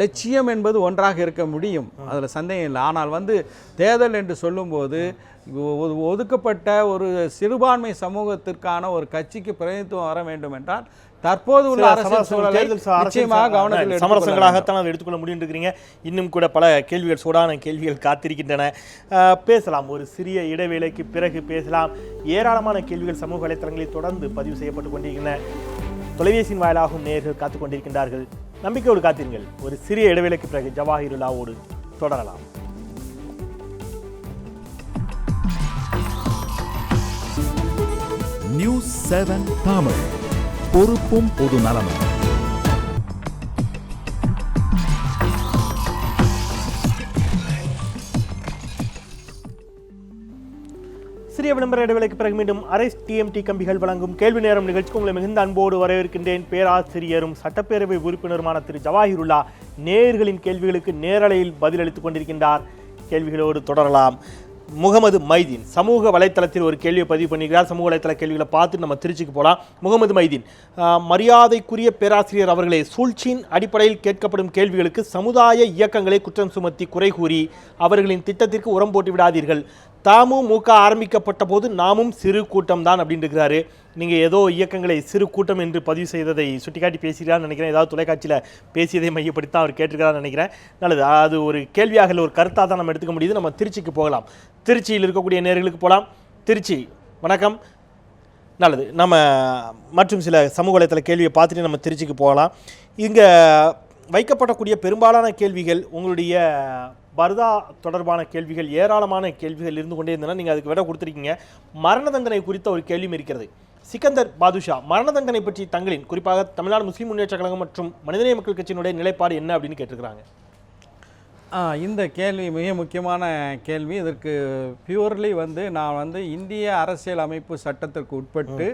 லட்சியம் என்பது ஒன்றாக இருக்க முடியும், அதில் சந்தேகம் இல்லை. ஆனால் தேர்தல் என்று சொல்லும்போது ஒதுக்கப்பட்ட ஒரு சிறுபான்மை சமூகத்திற்கான ஒரு கட்சிக்கு பிரதிநிதித்துவம் வர வேண்டும் என்றால் தற்போது உள்ள அரசியல் சூழலை நிச்சயமாக கவனத்தில் சமரசங்களாகத்தான் அதை எடுத்துக்கொள்ள முடியும் இருக்கிறீங்க. இன்னும் கூட பல கேள்விகள், சூடான கேள்விகள் காத்திருக்கின்றன. பேசலாம், ஒரு சிறிய இடைவேளைக்கு பிறகு பேசலாம். ஏராளமான கேள்விகள் சமூக வலைத்தளங்களில் தொடர்ந்து பதிவு செய்யப்பட்டு கொண்டிருக்கின்றன. தொலைபேசியின் வாயிலாகவும் நேயர்கள் காத்துக் கொண்டிருக்கின்றார்கள். நம்பிக்கையோடு காத்திருங்கள். ஒரு சிறிய இடைவேளைக்கு பிறகு ஜவாஹிருல்லாவோடு தொடரலாம். நியூஸ் 7 தமிழ், பொறுப்பும் பொது நலமும். சிறிய விளம்பர இடைவேளைக்கு பிறகு மீண்டும் அரைஸ் டிஎம்டி கம்பிகள் வழங்கும் கேள்வி நேரம் நிகழ்ச்சிக்கு உங்களை மிகுந்த அன்போடு வரவேற்கின்றேன். பேராசிரியரும் சட்டப்பேரவை உறுப்பினருமான திரு ஜவாஹிருல்லா நேயர்களின் கேள்விகளுக்கு நேரலையில் பதிலளித்துக் கொண்டிருக்கின்றார். கேள்விகளோடு தொடரலாம். முகமது மைதீன் சமூக வலைத்தளத்தில் ஒரு கேள்வியை பதிவு பண்ணிக்கிறார். சமூக வலைத்தள கேள்விகளை பார்த்து நம்ம திருச்சிக்கு போகலாம். முகமது மைதீன், மரியாதைக்குரிய பேராசிரியர் அவர்களே, சூழ்ச்சியின் அடிப்படையில் கேட்கப்படும் கேள்விகளுக்கு சமுதாய இயக்கங்களை குற்றம் சுமத்தி குறை கூறி அவர்களின் திட்டத்திற்கு உரம் போட்டு விடாதீர்கள். தமுமுக ஆரம்பிக்கப்பட்ட போது நாமும் சிறு கூட்டம் தான் அப்படின்னு இருக்கிறாரு. நீங்கள் ஏதோ இயக்கங்களை சிறு கூட்டம் என்று பதிவு செய்ததை சுட்டிக்காட்டி பேசுகிறான்னு நினைக்கிறேன். ஏதாவது தொலைக்காட்சியில் பேசியதை மையப்படுத்தி தான் அவர் கேட்டிருக்கிறான்னு நினைக்கிறேன். நல்லது, அது ஒரு கேள்வியாக இல்லை, ஒரு கருத்தாக தான் நம்ம எடுத்துக்க முடியுது. நம்ம திருச்சிக்கு போகலாம். திருச்சியில் இருக்கக்கூடிய நேயர்களுக்கு போகலாம். திருச்சி வணக்கம். நல்லது, நம்ம மற்றும் சில சமூக வலைத்தள கேள்வியை பார்த்துட்டு நம்ம திருச்சிக்கு போகலாம். இங்கே வைக்கப்படக்கூடிய பெரும்பாலான கேள்விகள் உங்களுடைய பர்தா தொடர்பான கேள்விகள், ஏராளமான கேள்விகள் இருந்து கொண்டே இருந்தன. நீங்கள் அதுக்கு விட கொடுத்துருக்கீங்க. மரண தண்டனை குறித்த ஒரு கேள்வியும் இருக்கிறது. சிக்கந்தர் பாதுஷா, மரண தண்டனை பற்றி தங்களின், குறிப்பாக தமிழ்நாடு முஸ்லீம் முன்னேற்ற கழகம் மற்றும் மனிதநேய மக்கள் கட்சியினுடைய நிலைப்பாடு என்ன அப்படின்னு கேட்டிருக்கிறாங்க. இந்த கேள்வி மிக முக்கியமான கேள்வி. இதற்கு பியூர்லி நான் இந்திய அரசியல் அமைப்பு சட்டத்திற்கு உட்பட்டு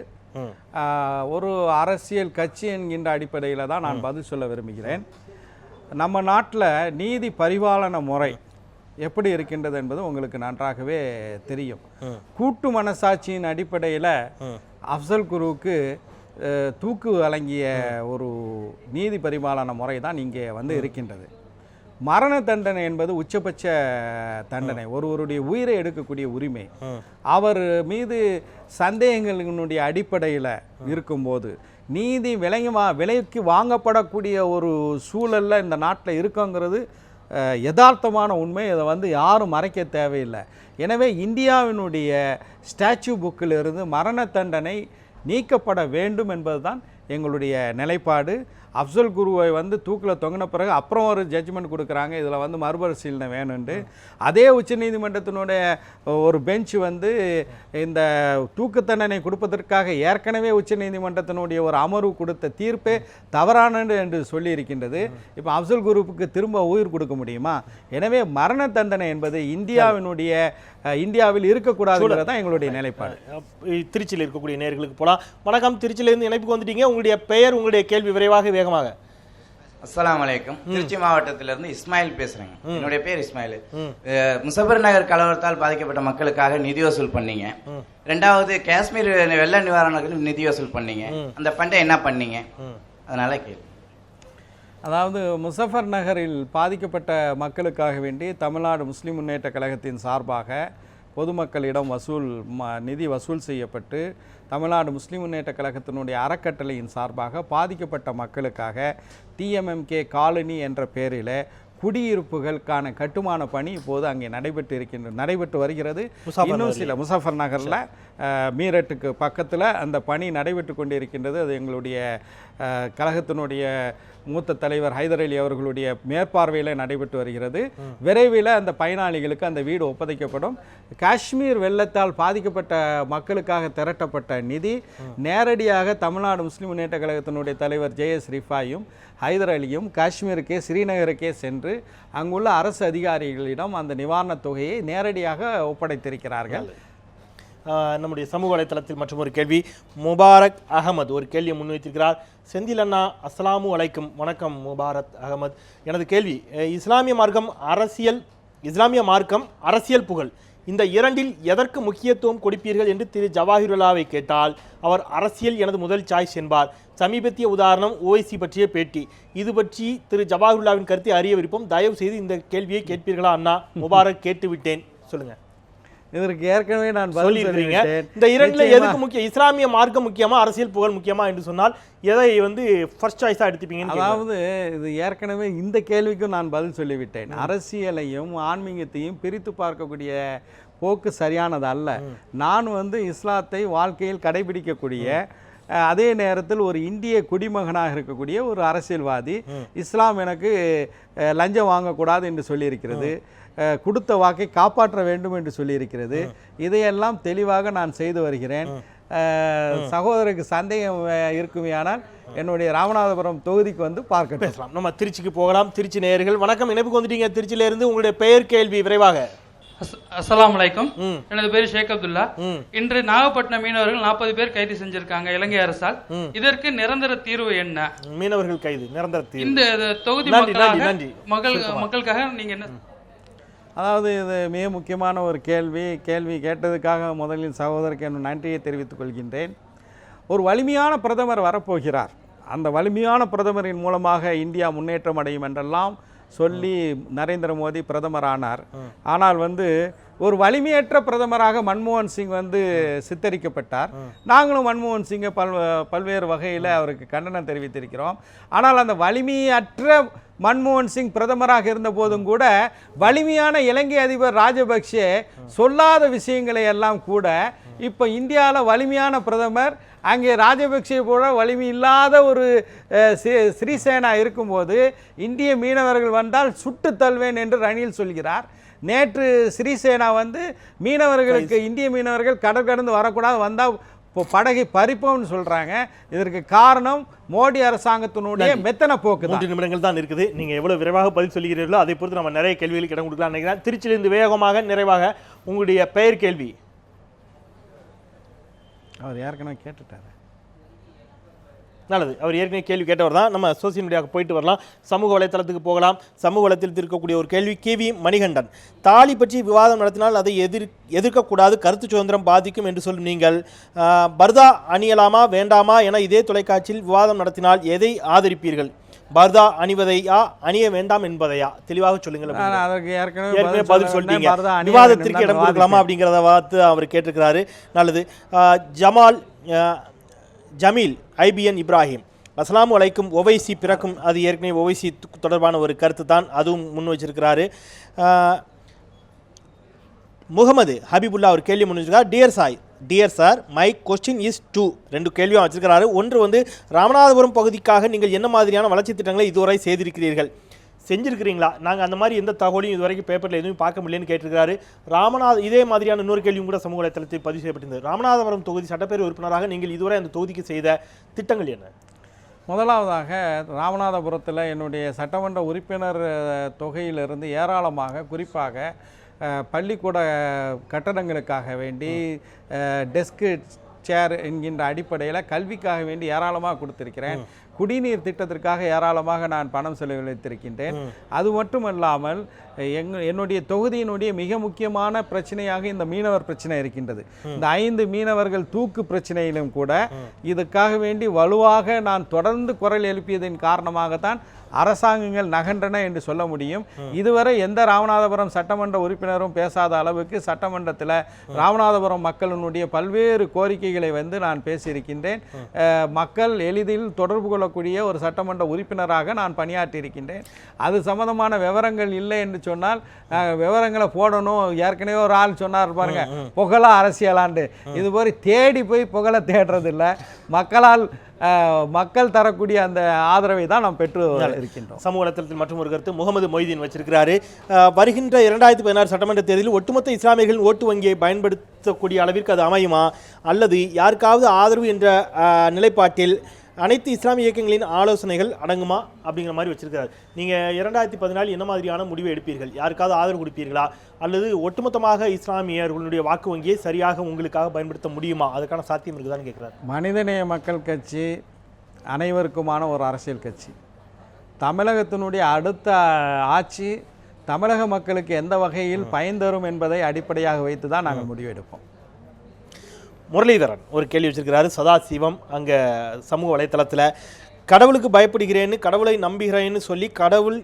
ஒரு அரசியல் கட்சி என்கின்ற அடிப்படையில் தான் நான் பதில் சொல்ல விரும்புகிறேன். நம்ம நாட்டில் நீதி பரிபாலன முறை எப்படி இருக்கின்றது என்பது உங்களுக்கு நன்றாகவே தெரியும். கூட்டு மனசாட்சியின் அடிப்படையில் அஃப்சல் குருவுக்கு தூக்கு வழங்கிய ஒரு நீதி பரிபாலன முறை தான் இங்கே இருக்கின்றது. மரண தண்டனை என்பது உச்சபட்ச தண்டனை, ஒருவருடைய உயிரை எடுக்கக்கூடிய உரிமை. அவர் மீது சந்தேகங்களினுடைய அடிப்படையில் இருக்கும்போது நீதி விலைக்கு வாங்கப்படக்கூடிய ஒரு சூழலில் இந்த நாட்டில் இருக்குங்கிறது யதார்த்தமான உண்மை. இதை யாரும் மறைக்க தேவையில்லை. எனவே இந்தியாவினுடைய ஸ்டாச்சு புக்கிலிருந்து மரண தண்டனை நீக்கப்பட வேண்டும் என்பதுதான் எங்களுடைய நிலைப்பாடு. அஃப்சல் குருவை தூக்கில் தொங்கின பிறகு அப்புறம் ஒரு ஜட்ஜ்மெண்ட் கொடுக்குறாங்க, இதில் மறுபரிசீலனை வேணும்ண்டு. அதே உச்சநீதிமன்றத்தினுடைய ஒரு பெஞ்ச் இந்த தூக்கு தண்டனை கொடுப்பதற்காக ஏற்கனவே உச்சநீதிமன்றத்தினுடைய ஒரு அமர்வு கொடுத்த தீர்ப்பே தவறானது என்று சொல்லியிருக்கின்றது. இப்போ அஃப்சல் குருவுக்கு திரும்ப உயிர் கொடுக்க முடியுமா? எனவே மரண தண்டனை என்பது இந்தியாவினுடைய இந்தியாவில் இருக்கக்கூடாதுங்கிறது தான் எங்களுடைய நிலைப்பாடு. திருச்சியில் இருக்கக்கூடிய நேயர்களுக்கு போகலாம். வணக்கம், திருச்சியிலேருந்து இணைப்புக்கு வந்துட்டீங்க. உங்களுடைய பெயர், உங்களுடைய கேள்வி விரைவாக வேகமாக. அஸ்ஸலாமு அலைக்கும். திருச்சி மாவட்டத்திலிருந்து இஸ்மாயில் பேசுறேங்க. என்னுடைய பேர் இஸ்மாயில். முசஃபர் நகர் கலவரத்தால் பாதிக்கப்பட்ட மக்களுக்காக நிதி வசூல் பண்ணீங்க. ரெண்டாவது காஷ்மீர் வெள்ள நிவாரணத்துக்கு நிதி வசூல் பண்ணீங்க. அந்த ஃபண்டை என்ன பண்ணீங்க? அதனால கேள்வி. அதாவது முசஃபர் நகரில் பாதிக்கப்பட்ட மக்களுக்காக வேண்டி தமிழ்நாடு முஸ்லிம் முன்னேற்ற கழகத்தின் சார்பாக பொதுமக்களிடம் நிதி வசூல் செய்யப்பட்டு தமிழ்நாடு முஸ்லிம் முன்னேற்ற கழகத்தினுடைய அறக்கட்டளையின் சார்பாக பாதிக்கப்பட்ட மக்களுக்காக டிஎம்எம்கே காலனி என்ற பெயரில் குடியிருப்புகளுக்கான கட்டுமான பணி இப்போது அங்கே நடைபெற்று வருகிறது. இன்னும் சில முசஃபர் நகரில் மீரட்டுக்கு பக்கத்தில் அந்த பணி நடைபெற்று கொண்டிருக்கின்றது. அது எங்களுடைய கழகத்தினுடைய மூத்த தலைவர் ஹைதர் அலி அவர்களுடைய மேற்பார்வையில் நடைபெற்று வருகிறது. விரைவில் அந்த பயனாளிகளுக்கு அந்த வீடு ஒப்படைக்கப்படும். காஷ்மீர் வெள்ளத்தால் பாதிக்கப்பட்ட மக்களுக்காக திரட்டப்பட்ட நிதி நேரடியாக தமிழ்நாடு முஸ்லிம் முன்னேற்ற கழகத்தினுடைய தலைவர் JS ரிஃபாயும் ஹைதர் அலியும் காஷ்மீருக்கே ஸ்ரீநகருக்கே சென்று அங்குள்ள அரசு அதிகாரிகளிடம் அந்த நிவாரணத் தொகையை நேரடியாக ஒப்படைத்திருக்கிறார்கள். நம்முடைய சமூக வலைத்தளத்தில் மற்றும் ஒரு கேள்வி, முபாரக் அகமது ஒரு கேள்வியை முன்வைத்திருக்கிறார். செந்தில் அண்ணா, அஸ்ஸலாமு அலைக்கும். வணக்கம் முபாரக் அகமது. எனது கேள்வி, இஸ்லாமிய மார்க்கம் அரசியல் புகழ், இந்த இரண்டில் எதற்கு முக்கியத்துவம் கொடுப்பீர்கள் என்று திரு ஜவாஹிருல்லாவை கேட்டால் அவர் அரசியல் எனது முதல் சாய்ஸ் என்பார். சமீபத்திய உதாரணம் ஓவைசி பற்றிய பேட்டி. இது பற்றி திரு ஜவாஹிருல்லாவின் கருத்தை அறிய விருப்பம். தயவு செய்து இந்த கேள்வியை கேட்பீர்களா அண்ணா? முபாரக் கேட்டு விட்டேன், சொல்லுங்க. இதற்கு ஏற்கனவே நான் சொல்லியிருக்கீங்க. இந்த இரண்டுல எதுக்கு முக்கியம்? இஸ்லாமிய மார்க்கம் முக்கியமா, அரசியல் புகழ் முக்கியமா என்று சொன்னால் எதை ஃபர்ஸ்ட் சாய்ஸா எடுத்துப்பீங்க? அதாவது இது ஏற்கனவே இந்த கேள்விக்கும் நான் பதில் சொல்லிவிட்டேன். அரசியலையும் ஆன்மீகத்தையும் பிரித்து பார்க்கக்கூடிய போக்கு சரியானது அல்ல. நான் இஸ்லாத்தை வாழ்க்கையில் கடைபிடிக்கக்கூடிய, அதே நேரத்தில் ஒரு இந்திய குடிமகனாக இருக்கக்கூடிய ஒரு அரசியல்வாதி. இஸ்லாம் எனக்கு லஞ்சம் வாங்கக்கூடாது என்று சொல்லியிருக்கிறது, கொடுத்த வாக்கை காப்பாற்ற வேண்டும் என்று சொல்லியிருக்கிறது. இதையெல்லாம் தெளிவாக நான் செய்து வருகிறேன். சகோதரருக்கு சந்தேகம் இருக்குமையானால் என்னுடைய ராமநாதபுரம் தொகுதிக்கு பார்க்க பேசலாம். நம்ம திருச்சிக்கு போகலாம். திருச்சி நேயர்கள் வணக்கம், இணைப்புக்கு வந்துட்டீங்க. திருச்சியிலிருந்து உங்களுடைய பெயர், கேள்வி விரைவாக. அஸ்ஸலாமு அலைக்கும். எனது பேர் ஷேக் அப்துல்லா. இன்று நாகப்பட்டினம் மீனவர்கள் 40 பேர் கைது செஞ்சிருக்காங்க இலங்கை அரசால். இதற்கு நிரந்தர தீர்வு என்ன? மீனவர்கள் கைது நிரந்தர தீர்வு இந்த தொகுதி மக்களுக்காக நீங்க என்ன? அதாவது இது மிக முக்கியமான ஒரு கேள்வி கேட்டதுக்காக முதலில் சகோதரருக்கு என் நன்றியை தெரிவித்துக் கொள்கின்றேன். ஒரு வலிமையான பிரதமர் வரப்போகிறார். அந்த வலிமையான பிரதமரின் மூலமாக இந்தியா முன்னேற்றம் அடையும் என்றெல்லாம் சொல்லி நரேந்திர மோடி பிரதமர் ஆனார். ஆனால் ஒரு வலிமையற்ற பிரதமராக மன்மோகன் சிங் சித்தரிக்கப்பட்டார். நாங்களும் மன்மோகன் சிங்கை பல்வேறு வகையில் அவருக்கு கண்டனம் தெரிவித்திருக்கிறோம். ஆனால் அந்த வலிமையற்ற மன்மோகன் சிங் பிரதமராக இருந்த போதும் கூட வலிமையான இலங்கை அதிபர் ராஜபக்சே சொல்லாத விஷயங்களை எல்லாம் கூட இப்போ இந்தியாவில் வலிமையான பிரதமர், அங்கே ராஜபக்சே போல வலிமை இல்லாத ஒரு ஸ்ரீசேனா இருக்கும்போது இந்திய மீனவர்கள் வந்தால் சுட்டு தள்ளுவேன் என்று ரணில் சொல்கிறார். நேற்று ஸ்ரீசேனா மீனவர்களுக்கு, இந்திய மீனவர்கள் கடல் கடந்து வரக்கூடாது, வந்தால் இப்போ படகை பறிப்போம்னு சொல்கிறாங்க. இதற்கு காரணம் மோடி அரசாங்கத்தினுடைய மெத்தன போக்கு. 3 நிமிடங்கள் தான் இருக்குது. நீங்கள் எவ்வளோ விரைவாக பதில் சொல்கிறீர்களோ அதை பொறுத்து நம்ம நிறைய கேள்விகளுக்கு இடம் கொடுக்கலாம் நினைக்கிறேன். திருச்சியிலிருந்து வேகமாக நிறைவாக உங்களுடைய பெயர், கேள்வி. அவர் ஏற்கனவே கேட்டுட்டார். நல்லது, அவர் ஏற்கனவே கேள்வி கேட்டவர் தான். நம்ம சோசியல் மீடியாவுக்கு போயிட்டு வரலாம். சமூக வலைத்தளத்துக்கு போகலாம். சமூக வலைத்தளத்தில் இருக்கக்கூடிய ஒரு கேள்வி, KV மணிகண்டன். தாலி பற்றி விவாதம் நடத்தினால் அதை எதிர்க்கக்கூடாது, கருத்து சுதந்திரம் பாதிக்கும் என்று சொல்லும் நீங்கள் பர்தா அணியலாமா வேண்டாமா என இதே தொலைக்காட்சியில் விவாதம் நடத்தினால் எதை ஆதரிப்பீர்கள்? பர்தா அணிவதையா, அணிய வேண்டாம் என்பதையா? தெளிவாக சொல்லுங்கள். அதற்கு ஏற்கனவே பதில் சொல்லிட்டீங்க. விவாதத்திற்கு இடம் கொடுக்கலாமா அப்படிங்கிறத பார்த்து அவர் கேட்டிருக்கிறாரு. நல்லது. ஜமீல் IBN இப்ராஹிம், அஸ்ஸலாமு அலைக்கும். ஓவைசி பிறக்கும், அது ஏற்கனவே ஓவைசி தொடர்பான ஒரு கருத்து தான், அதுவும் முன் வச்சிருக்கிறாரு. முகமது ஹபீபுல்லா ஒரு கேள்வி முன் வச்சிருக்காரு. Dear sir, my question is 2. 2 கேள்வியும் வச்சிருக்கிறாரு. ஒன்று ராமநாதபுரம் பகுதிக்காக நீங்கள் என்ன மாதிரியான வளர்ச்சி திட்டங்களை இதுவரை செய்திருக்கிறீர்கள், செஞ்சுருக்கிறீங்களா? நாங்கள் அந்த மாதிரி எந்த தகவலையும் இதுவரைக்கும் பேப்பரில் எதுவும் பார்க்க முடியலன்னு கேட்டிருக்கிறாரு. இதே மாதிரியான இன்னொரு கேள்வியும் கூட சமூக வலைத்தளத்தில் பதிவு செய்யப்பட்டிருந்தது. ராமநாதபுரம் தொகுதி சட்டப்பேரவை உறுப்பினராக நீங்கள் இதுவரை அந்த தொகுதிக்கு செய்த திட்டங்கள் என்ன? முதலாவதாக ராமநாதபுரத்தில் என்னுடைய சட்டமன்ற உறுப்பினர் தொகையிலிருந்து ஏராளமாக, குறிப்பாக பள்ளிக்கூட கட்டடங்களுக்காக வேண்டி டெஸ்க்கு சேர் என்கின்ற அடிப்படையில் கல்விக்காக வேண்டி ஏராளமாக கொடுத்திருக்கிறேன். குடிநீர் திட்டத்திற்காக ஏராளமாக நான் பணம் செலவழித்திருக்கின்றேன். அது மட்டுமல்லாமல் என்னுடைய தொகுதியினுடைய மிக முக்கியமான பிரச்சனையாக இந்த மீனவர் பிரச்சனை இருக்கின்றது. இந்த 5 மீனவர்கள் தூக்கு பிரச்சனையிலும் கூட இதுக்காக வேண்டி வலுவாக நான் தொடர்ந்து குரல் எழுப்பியதன் காரணமாகத்தான் அரசாங்கங்கள் நகன்றன என்று சொல்ல முடியும். இதுவரை எந்த ராமநாதபுரம் சட்டமன்ற உறுப்பினரும் பேசாத அளவுக்கு சட்டமன்றத்தில் ராமநாதபுரம் மக்களினுடைய பல்வேறு கோரிக்கைகளை நான் பேசியிருக்கின்றேன். மக்கள் எளிதில் தொடர்பு கொள்ளக்கூடிய ஒரு சட்டமன்ற உறுப்பினராக நான் பணியாற்றியிருக்கின்றேன். அது சம்பந்தமான விவரங்கள் இல்லை என்று சொன்னால் விவரங்களை போடணும். ஏற்கனவே ஒரு ஆள் சொன்னார் பாருங்க, புகழா அரசியலாண்டு. இது போய் தேடி போய் புகழை தேடுறதில்லை. மக்கள் தரக்கூடிய அந்த ஆதரவை தான் நாம் பெற்று இருக்கின்றோம். சமூக வலைத்தளத்தில் மற்றும் ஒரு கருத்து முகமது மொய்தீன் வச்சிருக்கிறாரு. வருகின்ற 2016 சட்டமன்ற தேர்தலில் ஒட்டுமொத்த இஸ்லாமியர்களின் ஓட்டு வங்கியை பயன்படுத்தக்கூடிய அளவிற்கு அது அமையுமா, அல்லது யாருக்காவது ஆதரவு என்ற நிலைப்பாட்டில் அனைத்து இஸ்லாமிய இயக்கங்களின் ஆலோசனைகள் அடங்குமா அப்படிங்கிற மாதிரி வச்சிருக்கிறார். நீங்கள் 2014 என்ன மாதிரியான முடிவை எடுப்பீர்கள்? யாருக்காவது ஆதரவு கொடுப்பீர்களா, அல்லது ஒட்டுமொத்தமாக இஸ்லாமியர்களுடைய வாக்கு வங்கியை சரியாக உங்களுக்காக பயன்படுத்த முடியுமா? அதுக்கான சாத்தியம் இருக்குதான்னு கேட்குறாரு. மனிதநேய மக்கள் கட்சி அனைவருக்குமான ஒரு அரசியல் கட்சி. தமிழகத்தினுடைய அடுத்த ஆட்சி தமிழக மக்களுக்கு எந்த வகையில் பயன் தரும் என்பதை அடிப்படையாக வைத்து தான் நாங்கள் முடிவெடுப்போம். முரளிதரன் ஒரு கேள்வி வச்சிருக்கிறாரு. சதாசிவம் அங்கே சமூக வலைத்தளத்தில் கடவுளுக்கு பயப்படுகிறேன்னு, கடவுளை நம்புகிறேன்னு சொல்லி கடவுள்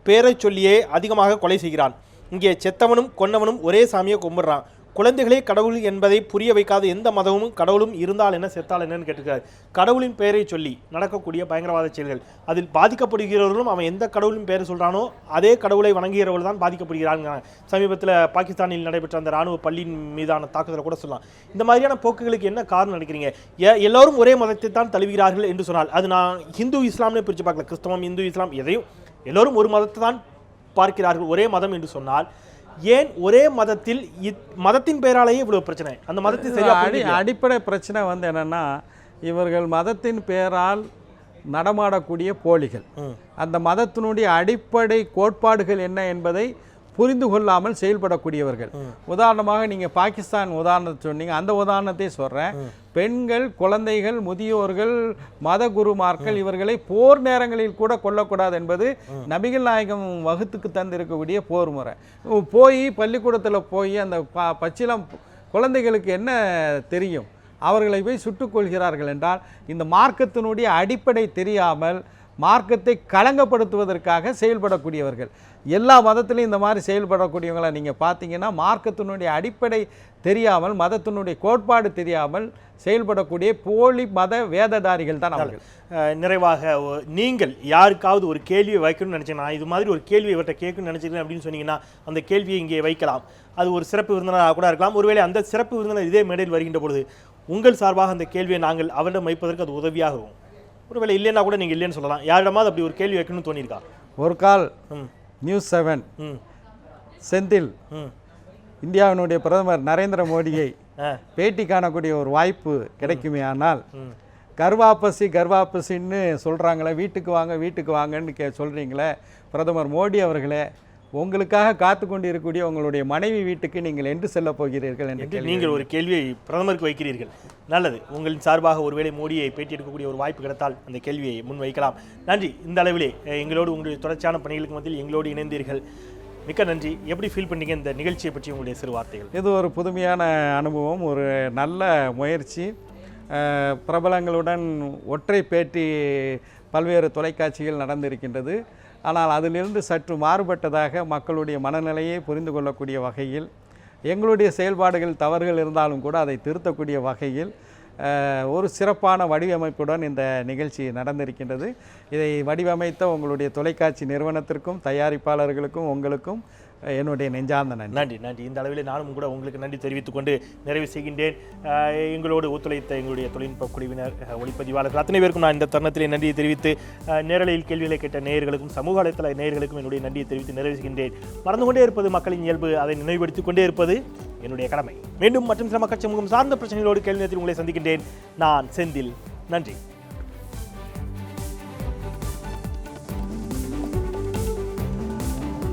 பேரை சொல்லியே அதிகமாக கொலை செய்கிறான். இங்கே செத்தவனும் கொன்னவனும் ஒரே சாமியை கும்பிட்றான். குழந்தைகளே கடவுள் என்பதை புரிய வைக்காத எந்த மதமும் கடவுளும் இருந்தால் என்ன செத்தால் என்னன்னு கேட்டுக்கிறார். கடவுளின் பெயரை சொல்லி நடக்கக்கூடிய பயங்கரவாத செயல்கள், அதில் பாதிக்கப்படுகிறவர்களும் அவன் எந்த கடவுளின் பெயரை சொல்கிறானோ அதே கடவுளை வணங்குகிறவர்கள் தான் பாதிக்கப்படுகிறாங்க. சமீபத்தில் பாகிஸ்தானில் நடைபெற்ற அந்த இராணுவ பள்ளியின் மீதான தாக்குதலை கூட சொல்லலாம். இந்த மாதிரியான போக்குகளுக்கு என்ன காரணம் நினைக்கிறீங்க? எல்லோரும் ஒரே மதத்தை தான் தழுவுகிறார்கள் என்று சொன்னால், அது நான் ஹிந்து இஸ்லாம்னு பிரித்து பார்க்கல, கிறிஸ்தவம் இந்து இஸ்லாம் எதையும் எல்லோரும் ஒரு மதத்தை தான் பார்க்கிறார்கள், ஒரே மதம் என்று சொன்னால் ஏன் ஒரே மதத்தில் மதத்தின் பெயராலேயே இவ்வளவு பிரச்சனை? அந்த மதத்தின் சரியா அடிப்படை பிரச்சனை என்னன்னா, இவர்கள் மதத்தின் பெயரால் நடமாடக்கூடிய போலிகள். அந்த மதத்தினுடைய அடிப்படை கோட்பாடுகள் என்ன என்பதை புரிந்து கொள்ளாமல் செயல்படக்கூடியவர்கள். உதாரணமாக நீங்கள் பாகிஸ்தான் உதாரணத்தை சொன்னீங்க, அந்த உதாரணத்தை சொல்கிறேன். பெண்கள், குழந்தைகள், முதியோர்கள், மத குருமார்கள் இவர்களை போர் நேரங்களில் கூட கொல்லக்கூடாது என்பது நபிகள் நாயகம் வகுத்துக்கு தந்திருக்கக்கூடிய போர் முறை. போய் பள்ளிக்கூடத்தில் போய் அந்த பச்சிலம் குழந்தைகளுக்கு என்ன தெரியும்? அவர்களை போய் சுட்டுக் கொள்கிறார்கள் என்றால் இந்த மார்க்கத்தினுடைய அடிப்படை தெரியாமல் மார்க்கத்தை களங்கப்படுத்துவதற்காக செயல்படக்கூடியவர்கள். எல்லா மதத்திலையும் இந்த மாதிரி செயல்படக்கூடியவங்களை நீங்கள் பார்த்தீங்கன்னா மார்க்கத்தினுடைய அடிப்படை தெரியாமல், மதத்தினுடைய கோட்பாடு தெரியாமல் செயல்படக்கூடிய போலி மத வேததாரிகள் தான் அவர்கள். நிறைவாக நீங்கள் யாருக்காவது ஒரு கேள்வியை வைக்கணும்னு நினச்சிங்கன்னா, இது மாதிரி ஒரு கேள்வி இவர்கிட்ட கேட்கணும்னு நினச்சிக்கிறேன் அப்படின்னு சொன்னீங்கன்னா அந்த கேள்வியை இங்கே வைக்கலாம். அது ஒரு சிறப்பு விருந்தினராக கூட இருக்கலாம். ஒருவேளை அந்த சிறப்பு விருந்தினர் இதே மேடையில் வருகின்ற பொழுது உங்கள் சார்பாக அந்த கேள்வியை நாங்கள் அவரிடம் வைப்பதற்கு அது உதவியாக இருக்கும். ஒருவேளை இல்லைன்னா கூட நீங்கள் இல்லைன்னு சொல்லலாம். யாரிடமாவது அப்படி ஒரு கேள்வி வைக்கணும்னு தோணியிருக்கா? ஒரு கால் நியூஸ் 7 செந்தில் இந்தியாவினுடைய பிரதமர் நரேந்திர மோடியை பேட்டி காணக்கூடிய ஒரு வாய்ப்பு கிடைக்குமே ஆனால், கர்வாப்பசின்னு சொல்கிறாங்களே, வீட்டுக்கு வாங்கன்னு சொல்கிறீங்களே, பிரதமர் மோடி அவர்களே, உங்களுக்காக காத்து கொண்டு இருக்கக்கூடிய உங்களுடைய மனைவி வீட்டுக்கு நீங்கள் என்று செல்ல போகிறீர்கள் என்று நீங்கள் ஒரு கேள்வியை பிரதமருக்கு வைக்கிறீர்கள். நல்லது, உங்களின் சார்பாக ஒருவேளை மோடியை பேட்டி எடுக்கக்கூடிய ஒரு வாய்ப்பு கிடைத்தால் அந்த கேள்வியை முன் வைக்கலாம். நன்றி. இந்த அளவிலே எங்களோடு உங்களுடைய தொடர்ச்சியான பணிகளுக்கு மத்தியில் எங்களோடு இணைந்தீர்கள். மிக்க நன்றி. எப்படி ஃபீல் பண்ணீங்க இந்த நிகழ்ச்சியை பற்றி உங்களுடைய சிறு வார்த்தைகள்? இது ஒரு புதுமையான அனுபவம், ஒரு நல்ல முயற்சி. பிரபலங்களுடன் ஒற்றை பேட்டி பல்வேறு தொலைக்காட்சிகள் நடந்திருக்கின்றது. ஆனால் அதிலிருந்து சற்று மாறுபட்டதாக மக்களுடைய மனநிலையை புரிந்து கொள்ளக்கூடிய வகையில், எங்களுடைய செயல்பாடுகள் தவறுகள் இருந்தாலும் கூட அதை திருத்தக்கூடிய வகையில் ஒரு சிறப்பான வடிவமைப்புடன் இந்த நிகழ்ச்சி நடந்திருக்கின்றது. இதை வடிவமைத்த உங்களுடைய தொலைக்காட்சி நிறுவனத்திற்கும் தயாரிப்பாளர்களுக்கும் உங்களுக்கும் என்னுடைய நெஞ்சார்ந்த நன்றி. இந்த அளவில் நானும் கூட உங்களுக்கு நன்றி தெரிவித்துக் கொண்டு நிறைவு செய்கின்றேன். எங்களோடு ஒத்துழைத்த எங்களுடைய தொழில்நுட்ப குழுவினர், ஒளிப்பதிவாளர்கள் அத்தனை பேருக்கும் நான் இந்த தருணத்திலே நன்றியை தெரிவித்து, நேரலையில் கேள்விகளை கேட்ட நேயர்களுக்கும் சமூக வலைத்தள நேயர்களுக்கும் என்னுடைய நன்றியை தெரிவித்து நிறைவு செய்கின்றேன். மறந்து கொண்டே இருப்பது மக்களின் இயல்பு, அதை நினைவுபடுத்திக் கொண்டே இருப்பது என்னுடைய கடமை. மீண்டும் மற்றும் சில மக்கள் சமூகம் சார்ந்த பிரச்சனைகளோடு கேள்வி நேரத்தில் உங்களை சந்திக்கின்றேன். நான் செந்தில். நன்றி.